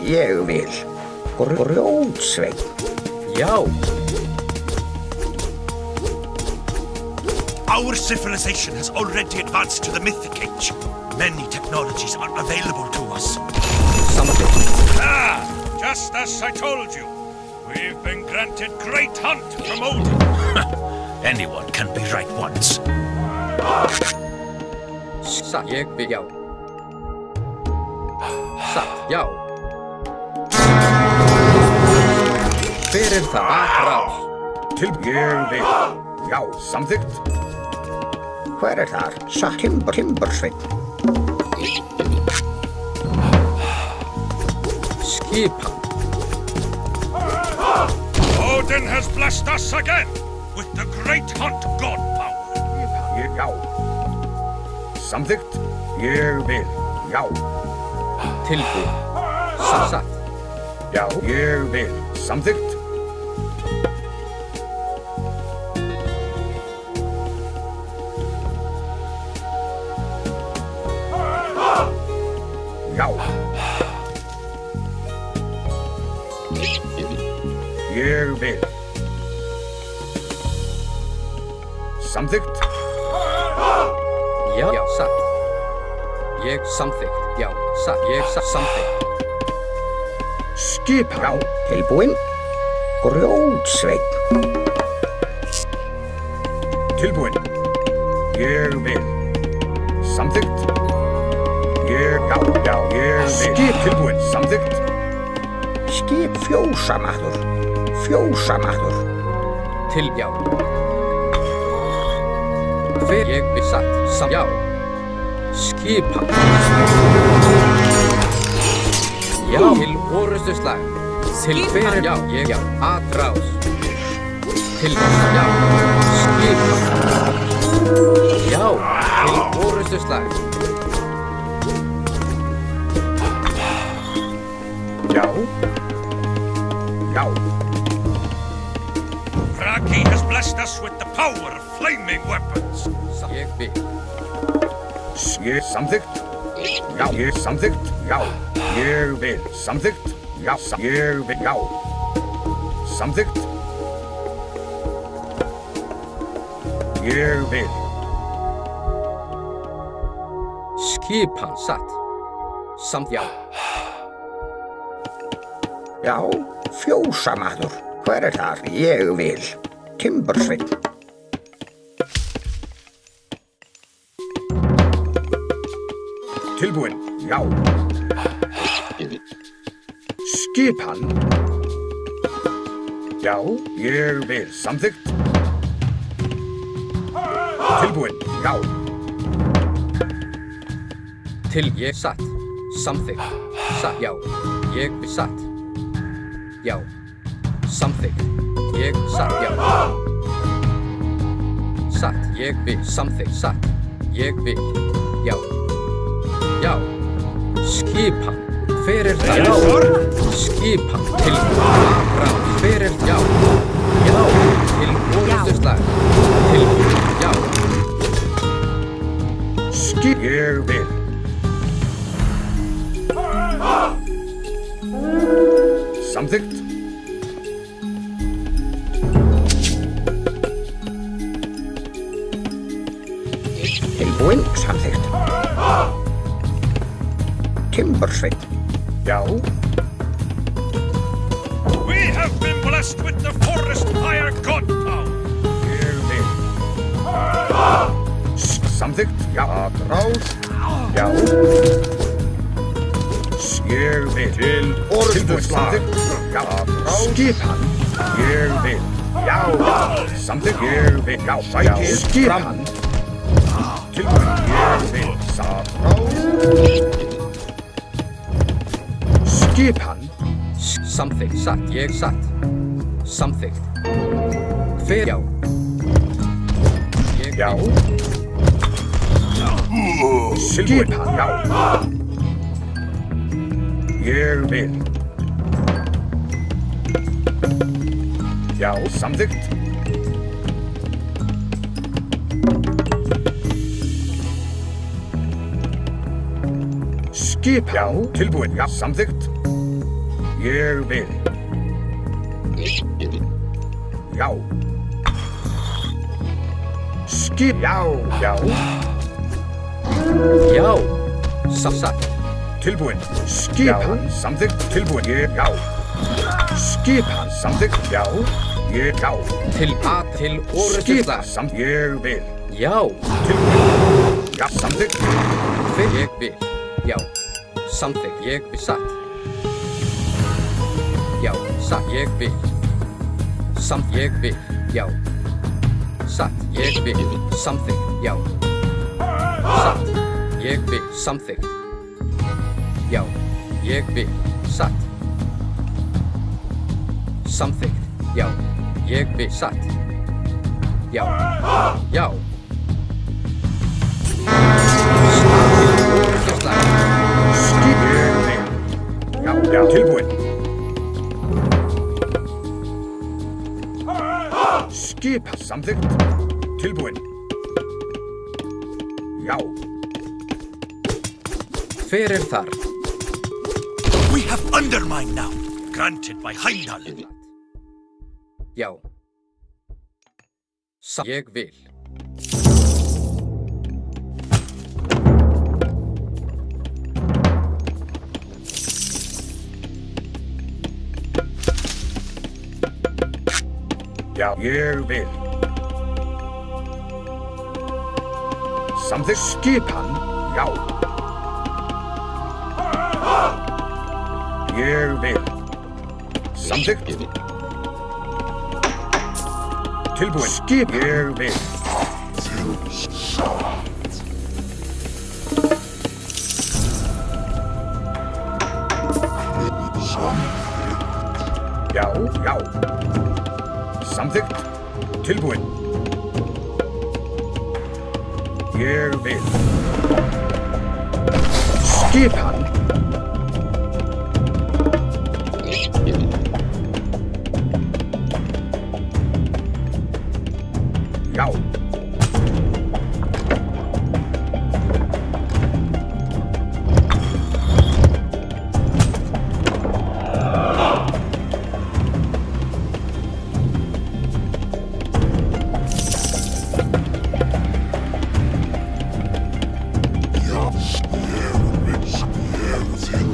Ég vil. Grjótsveinn. Já. Our civilization has already advanced to the mythic age. Many technologies are available to us. Something. Just as I told you. We've been granted great hunt from Odin. Anyone can be right once. Satt, ég vil, já. Satt, já. Hver það? Akrás. Ég vil. Já, samþykkt. Hver þar? Satt, Timbursveinn. Skipan. Odin has blessed us again with the great hunt god power. Já. Samþykkt. Ég vil. Já. Tilbúin. Satt. Já, ég vil. Samþykkt. Já. Ég vil. Samþykkt. Já, satt. Ég samþykkt. Já, satt. Ég samþykkt. Skipan. Já, tilbúin. Grjótsveinn. Tilbúin. Ég vil. Samþykkt. Ég vil. Skip tilbúin. Samþykkt. Skip fjósamaður. Til, já. Hver ég vil satt. Já. Skipan. Já. Til orustuslag. Til hver, já. Ég, já. Atrás. Til, já. Skipan. Já. Til orustuslag. Já. Já. Raki has blessed us with the power of flaming weapons. Ég vil. Ég samþykkt. Já, ég samþykkt. Já. Ég vil. Samþykkt. Já, ég vil. Já. Samþykkt. Ég vil. Skipan satt. Samt, já. Já, fjósamaður. Hver þar? Ég vil. Timbursveinn. Tilbúin. Já. Skipan. Já, ég vil. Samþykkt. Tilbúin. Já. Til ég satt. Samþykkt. Satt, já. Ég vil satt. Já. Samþykkt. Ég satt, já. Satt, ég vil. Samþykkt, satt. Ég vil. Já. Já. Skipan. Hver það? Já. Skipan. Til akrás. Hver já. Já. Til orustuslag. Til, já. Skip. Ég vil. Samþykkt. Tilbúin. Samþykkt. Timbursveinn. Já. We have been blessed with the forest fire god power. Ég vil. Samþykkt. Já. Atrás. Já. Ég vil. Til orustuslag. Já. Skipan. Ég vil. Já. Samþykkt. Ég vil. Já. Skipan. Tilbúin. Ég vil. Atrás. Skipan. Samþykkt, satt, ég satt. Samþykkt. Hver, já. Ég Já. vil. Skipan. Já. Ég vil. Já, samþykkt. Skipan. Já, tilbúin. Já, samþykkt. Ég vil. Já. Skip. Já, já. Já. Satt. Tilbúin. Skipan. Samþykkt. Tilbúin. Ég, já. Skipan. Samþykkt. Já. Ég já. Til orrustuslag. Samt ég vil. Já. Tilbúin. Já, samþykkt. Ég vil. Já. Samþykkt. Ég vil. Satt. Já. Satt. Ég vil. Samt ég vil. Já. Satt. Ég vil. Samþykkt. Já. Satt. Ég vil. Samþykkt. Já. Ég vil. Satt. Samþykkt. Já. Ég vil. Satt. Já. Já. Já, já, tilbúin. Skipa. Samþykkt. Tilbúin. Já. Hver þar? We have undermined now, granted by Heimdall. Já. Ég vil. Já, ég vil. Samþykkt. Skipan. Já. Ég vil. Samþykkt. Tilbúin. Skip. Ég vil. Já, já. Samþykkt. Tilbúin. Ég vil. Skipan. Já.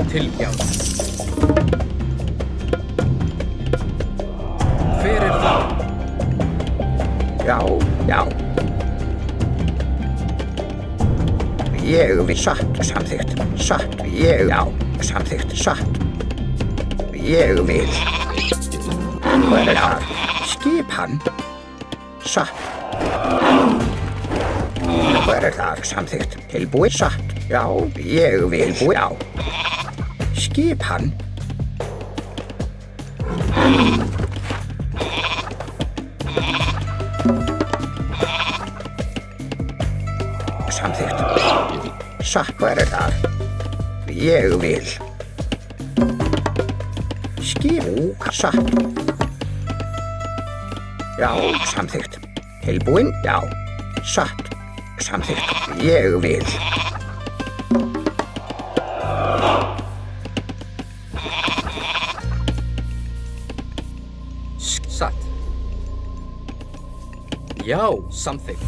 Til já. Hver það? Já, já. Ég vil. Satt. Samþykkt. Satt. Ég já. Samþykkt. Satt. Ég vil. Hver það? Skipan. Satt. Hver það? Samþykkt. Tilbúið. Satt. Já, ég vil. Tilbúið. Já. Skipan. Samþykkt. Satt. Hver það? Ég vil. Skip. Satt. Já, samþykkt. Tilbúin. Já. Satt. Samþykkt. Ég vil. Satt. Já, samþykkt.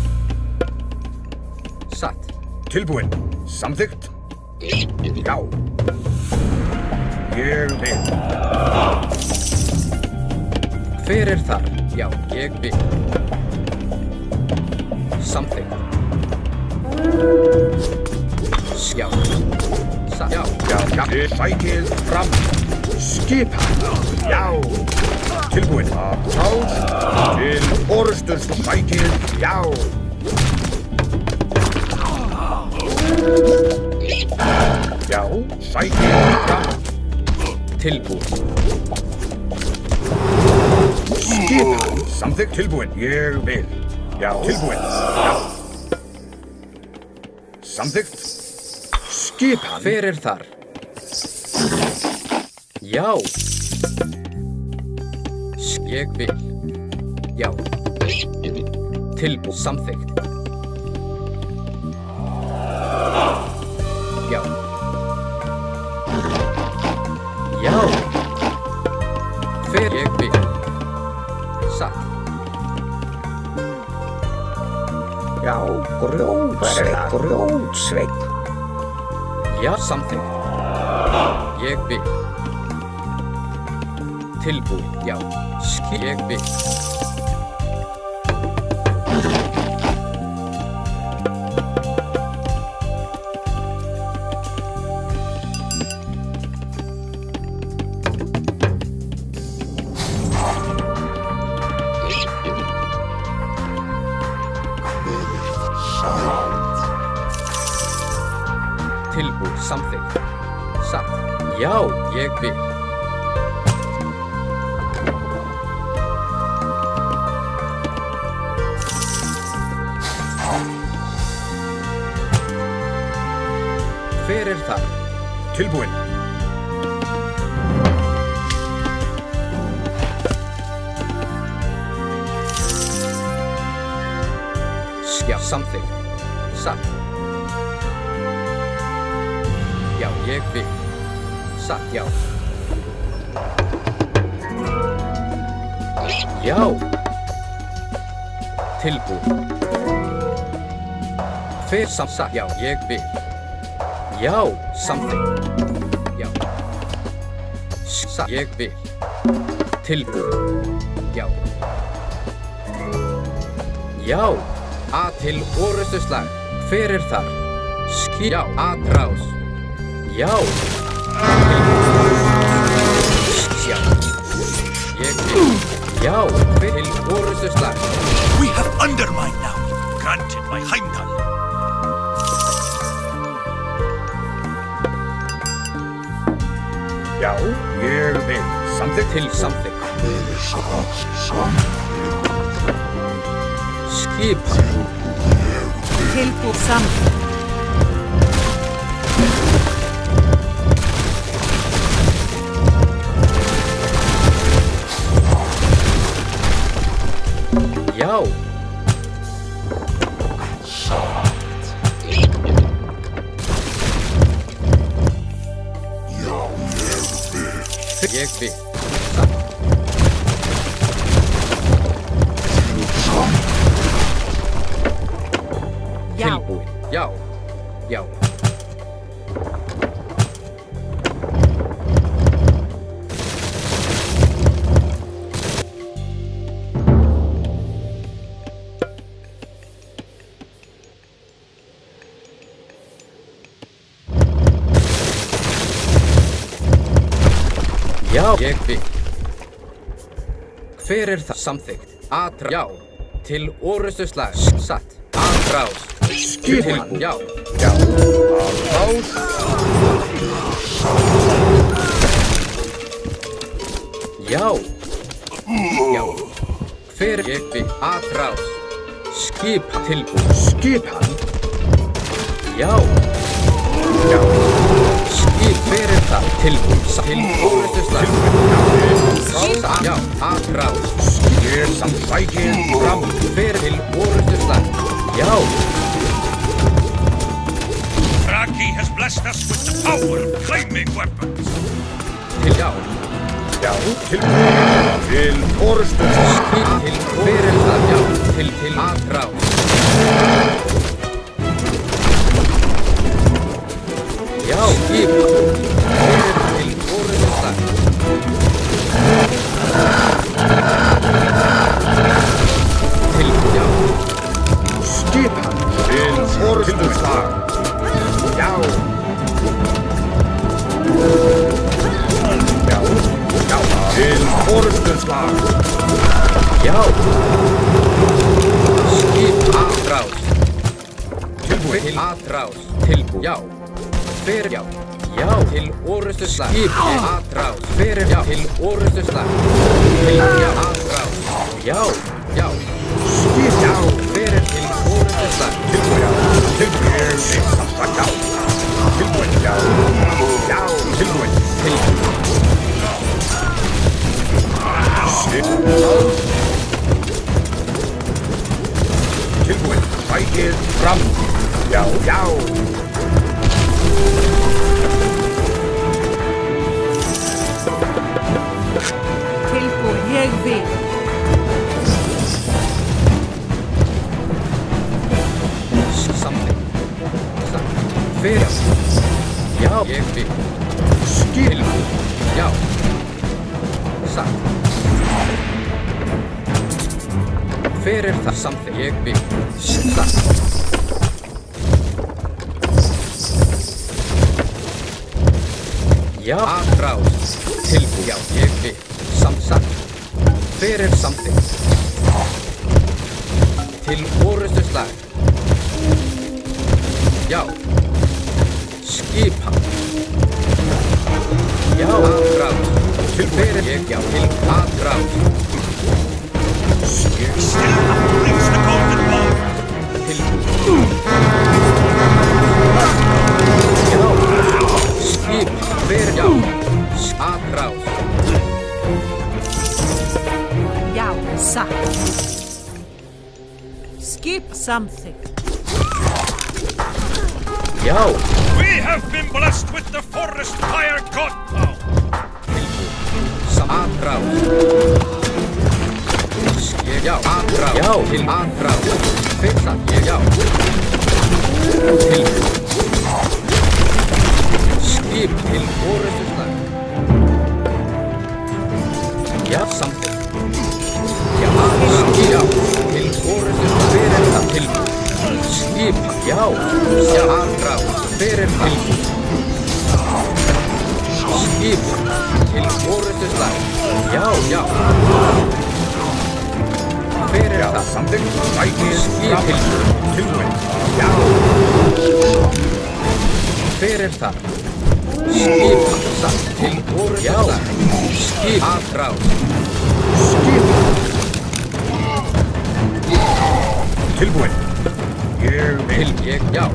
Satt. Tilbúin. Samþykkt. Já. Ég vil. Hver þar? Já, ég vil. Samþykkt. Já. Satt. Já. Já, já. Sækið fram. Skipan. Já. Tilbúin. Applaus. Til orusturs. Sækið. Já. Já. Sækið fram. Tilbúin. Skipan. Samþykkt. Tilbúin. Ég vil. Já. Tilbúin. Já. Samþykkt. Skipan. Hver þar? Já. Ég vil. Já. Tilbúin. Samþykkt. Já. Já. Hver ég vil. Satt. Já, grjótsveinn. Já, samþykkt. Ég vil. Tilbúin, já. Ég vil. Tilbúin, samþykkt. Satt. Já, ég vil. Hver það? Tilbúin. Já, samþykkt. Satt. Já, ég vil. Satt, já. Já. Tilbúin. Hver satt, já, ég vil. Já, samþykkt. Já. Satt, ég vil. Tilbúin. Já. Já. A til orustuslag. Hver þar? Já, atrás. Já. Já. Ég vil. Já, til orustuslag. We have undermined now, granted by Heimdall. Já, ég vil. Samþykkt. Til samþykkt. Skipa. Tilbúið samþykkt. Já. Ég vil. Tilbúin. Já. Já. Já, ég vil. Hver það? Samþykkt. Atrás. Já. Til orustuslag. Satt. Atrás. Skipan. Já. Já. Atrás. Já. Já. Hver ég vil. Atrás. Skipan. Tilbúin. Skipan. Já. Já. Hver það? Tilbúin. Til orustuslag. Já. Atrás. Skýr samt sækir fram. Hver til orustuslag. Já. Raki has blessed us with the power of flaming weapons. Til já. Já, tilbúin. Til orustu. Skip til hver það? Já. Til atrás. Já. Skip. Hver til orustuslag. Til já. Skipan. Til orustu slag. Já. Já. Já. Til orustu slag. Já. Skip atrás. Tilbúin. Til atrás. Tilbúin. Já. Hver já. Já. Til orustuslag. Skip atrás. Hver já. Til orustuslag. Til já. Atrás. Já. Já. Skip já. Hver til orustuslag. Tilbúin. Já. Tilbúin. Samt já. Tilbúin. Já. Já. Tilbúin. Tilbúin. Skip. Tilbúin. Sækir fram. Já. Já. Tilbúið, ég vil. Samþykkt. Hver? Já, ég vil. Skip. Já. satt. Hver það samþykkt? Ég vil. Satt. Já, aðráð. Tilbúið. Já, ég vil. Satt. Hver samþykkt? Til orustu slag. Já. Skipa. Já, aðráð. Til hver ég, já, til aðráð. Still brings the golden ball. Tilbúið. Já. Skipa. Hver, já. Aðráð. Já, satt. Skip samþykkt. Já. We have been blessed with the forest fire god power. Aðráð. Já, aðráð. Já, til aðráð. Fyrsta, já. Til. Skip til orustu slag. Já, samþykkt. Já, skip. Já, til orustu slag. Hver það til? Skip, já. Já, aðráð. Hver tilbúið? Skip til orustu slag. Já, já. Hver það? Samþykkt. Skip tilbúið. Já. Hver það? Skip satt til orustu slag. Skip aðráð. Skip. Tilbúið. Ég vil. Ég, já.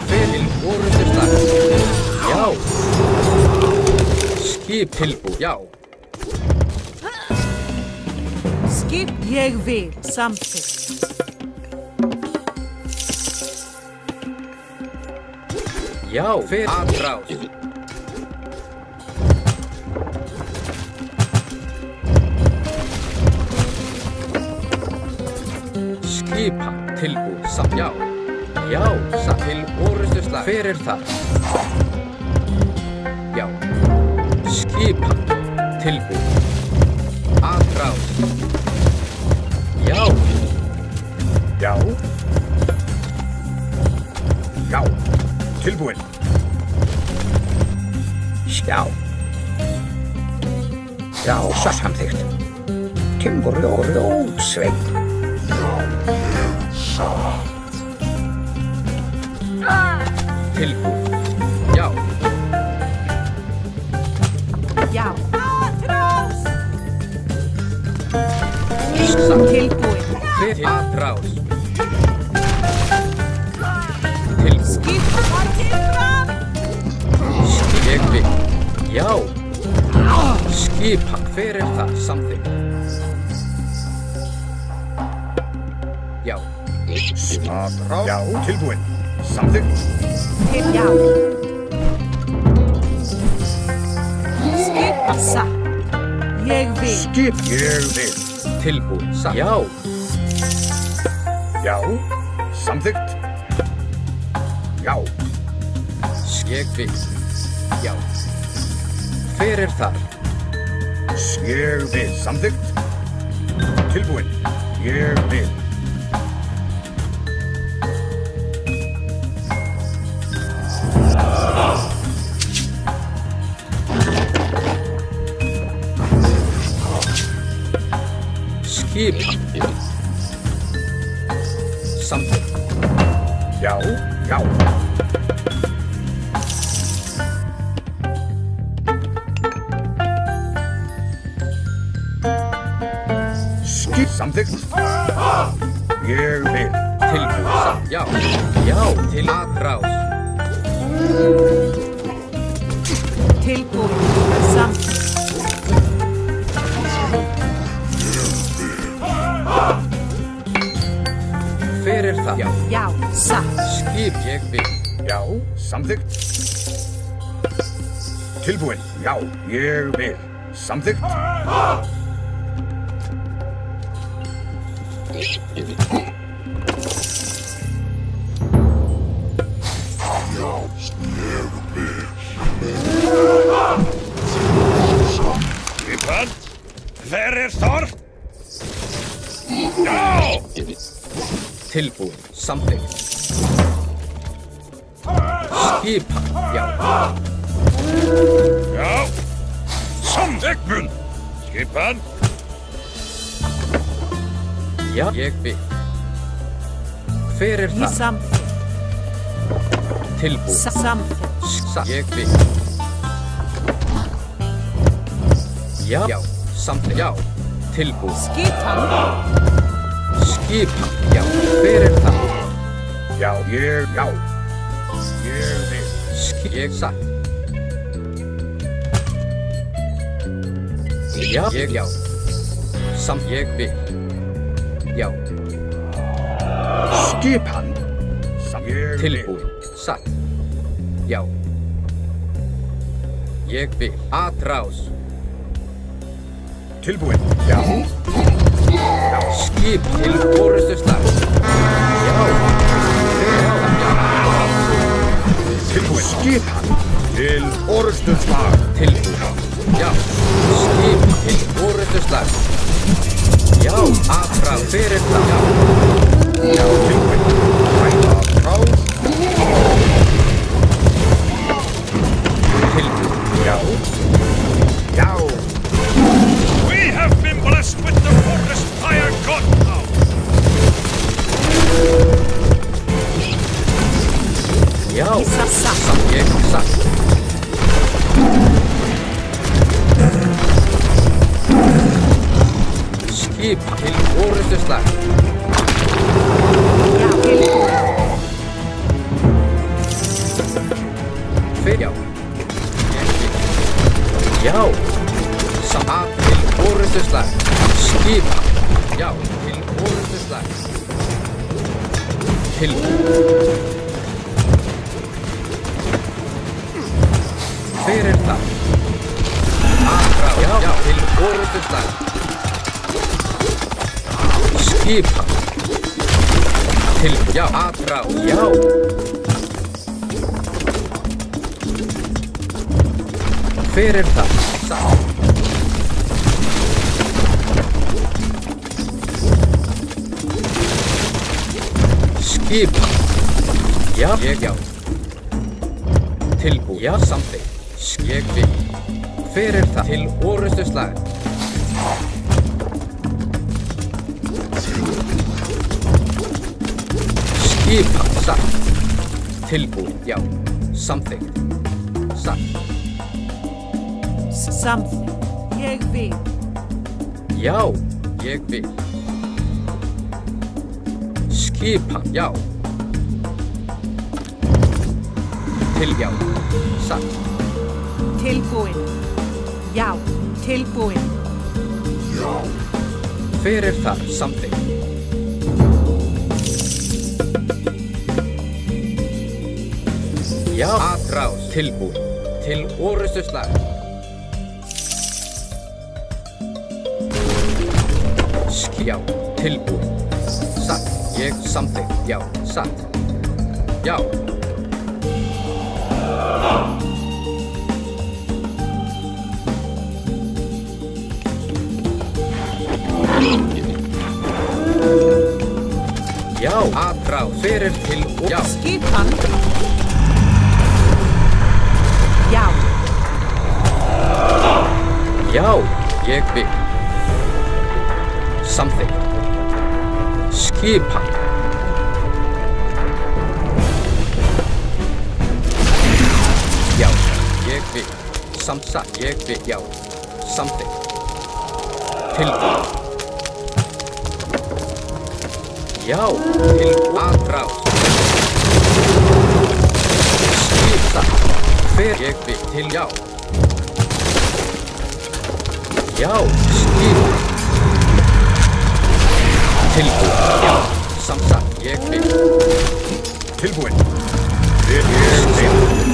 Hver til orustu slag. Já. Skip tilbúið. Já. Skip ég vil samþykkt. Já, hver aðráð. Skipa tilbúið samt, já. Já, satt til orustu slag. Hver það? Já. Skipa tilbúið. Aðráð. Já. Já. Já. Tilbúið. Já. Já, samþykkt. Timburjótsveinn. Tilbúið. Já. Já. Aðráð. Satt. Tilbúið. Hver aðráð. Tilbúið. Skip var tilfram. Ég vil. Já. Skipa. Hver það? Samþykkt. Já. Aðráð. Já, tilbúið. Samþykkt. Já. Skip satt. Ég vil. Skip. Ég vil. Tilbúið. Satt. Já. Já. Samþykkt. Já. Ég vil. Já. Hver þar? Ég vil. Samþykkt. Tilbúið. Ég vil. Skipa. Samþykkt. Já, já. Skip samþykkt. Ég vil. Tilbúið samt, já. Já, til aðráð. Tilbúið samþykkt. Hver það? Já. Já, satt. Skip ég vil. Já, samþykkt. Tilbúið. Já, ég vil. Samþykkt. Já, ég vil. Hver þar? Já! Tilbúin, samþykkt. Skipan, já. Já! Samþykkt! Skipan? Já, ég vil. Hver Í það? samþykkt. Tilbúin. Samþykkt. Ég vil. Já, já, samþykkt, já. Tilbúin. Skipan. Skipan, já. Hver það? Já. Ég vil. Ég satt. Já, já. Samt ég vil. Já. Skipan? Tilbúin. Satt. Já. Ég vil. Atrás. Tilbúin. Já. Skip til orustu slag. Já. Tilbúin. Skipan? Til orustu slag. Tilbúin. Já. Skip til orustu slag. Já. Atrás. Fyrir það. Já. Tilbúin. Atrás. Tilbúin. Já. Já. We have been blessed with the forest fire god now. Já. Satt. Ég satt. Skip til orustu slag. Já, tilbúin. Fyrir já. Já. Samt til orustu slag. Skip. Já. Til orustu slag. Tilbúin. Fyrir það. Atrás. Já. Til orustu slag. Skipa. Til. Já. Atrás. Já. Fyrir það. Satt. Skipa. Já. Ég já. Tilbúin. Já, samþykkt. Ég vil. Fyrir það. Til orustu slag. Skipa. Satt. Tilbúin. Já. Samþykkt. Satt. Samþykkt. Ég vil. Já. Ég vil. Skipan. Já. Til já. Satt. Tilbúin. Já, tilbúin. Fyrir það. Samþykkt. Já. Atrás. Tilbúin. Til orustu slag. Já. Tilbúin. Satt. Ég samþykkt. Já. Satt. Já. Já. Atrás. Fyrir til og já. Skipan. Já. Já. Ég vil. Samþykkt. Skipan. Já. Ég vil. Samsatt. Ég vil. Já. Samþykkt. Tilbúin. Já. Til atrás. Skipsatt. Fyrir ég vil. Til já. Já. Skipan. Tilbúin. Já. Samsatt. Ég vil. Tilbúin.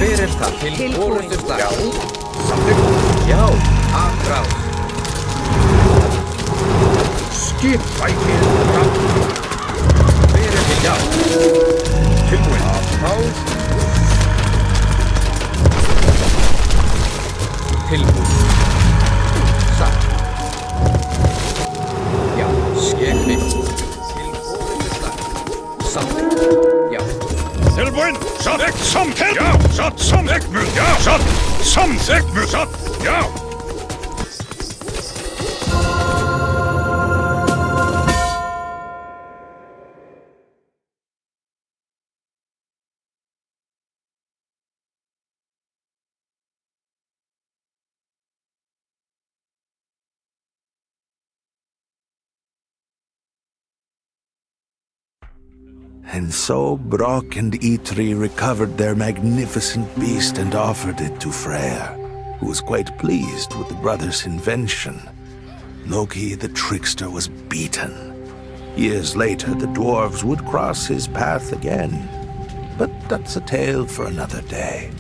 Fyrir það. Til Tilbúin. orustu slag. Já. Samþykkt. Já. Atrás. Skip fækir. Fyrir til já. Tilbúin. Atrás. Tilbúin. Satt. ég vil. Tilbúin slag. Something. Já. Tilbúin, satt ekki something. Já, satt something. Já, satt something. Satt, já. And so Brok and Eitri recovered their magnificent beast and offered it to Freyr, who was quite pleased with the brothers' invention. Loki the trickster was beaten. Years later, the dwarves would cross his path again. But that's a tale for another day.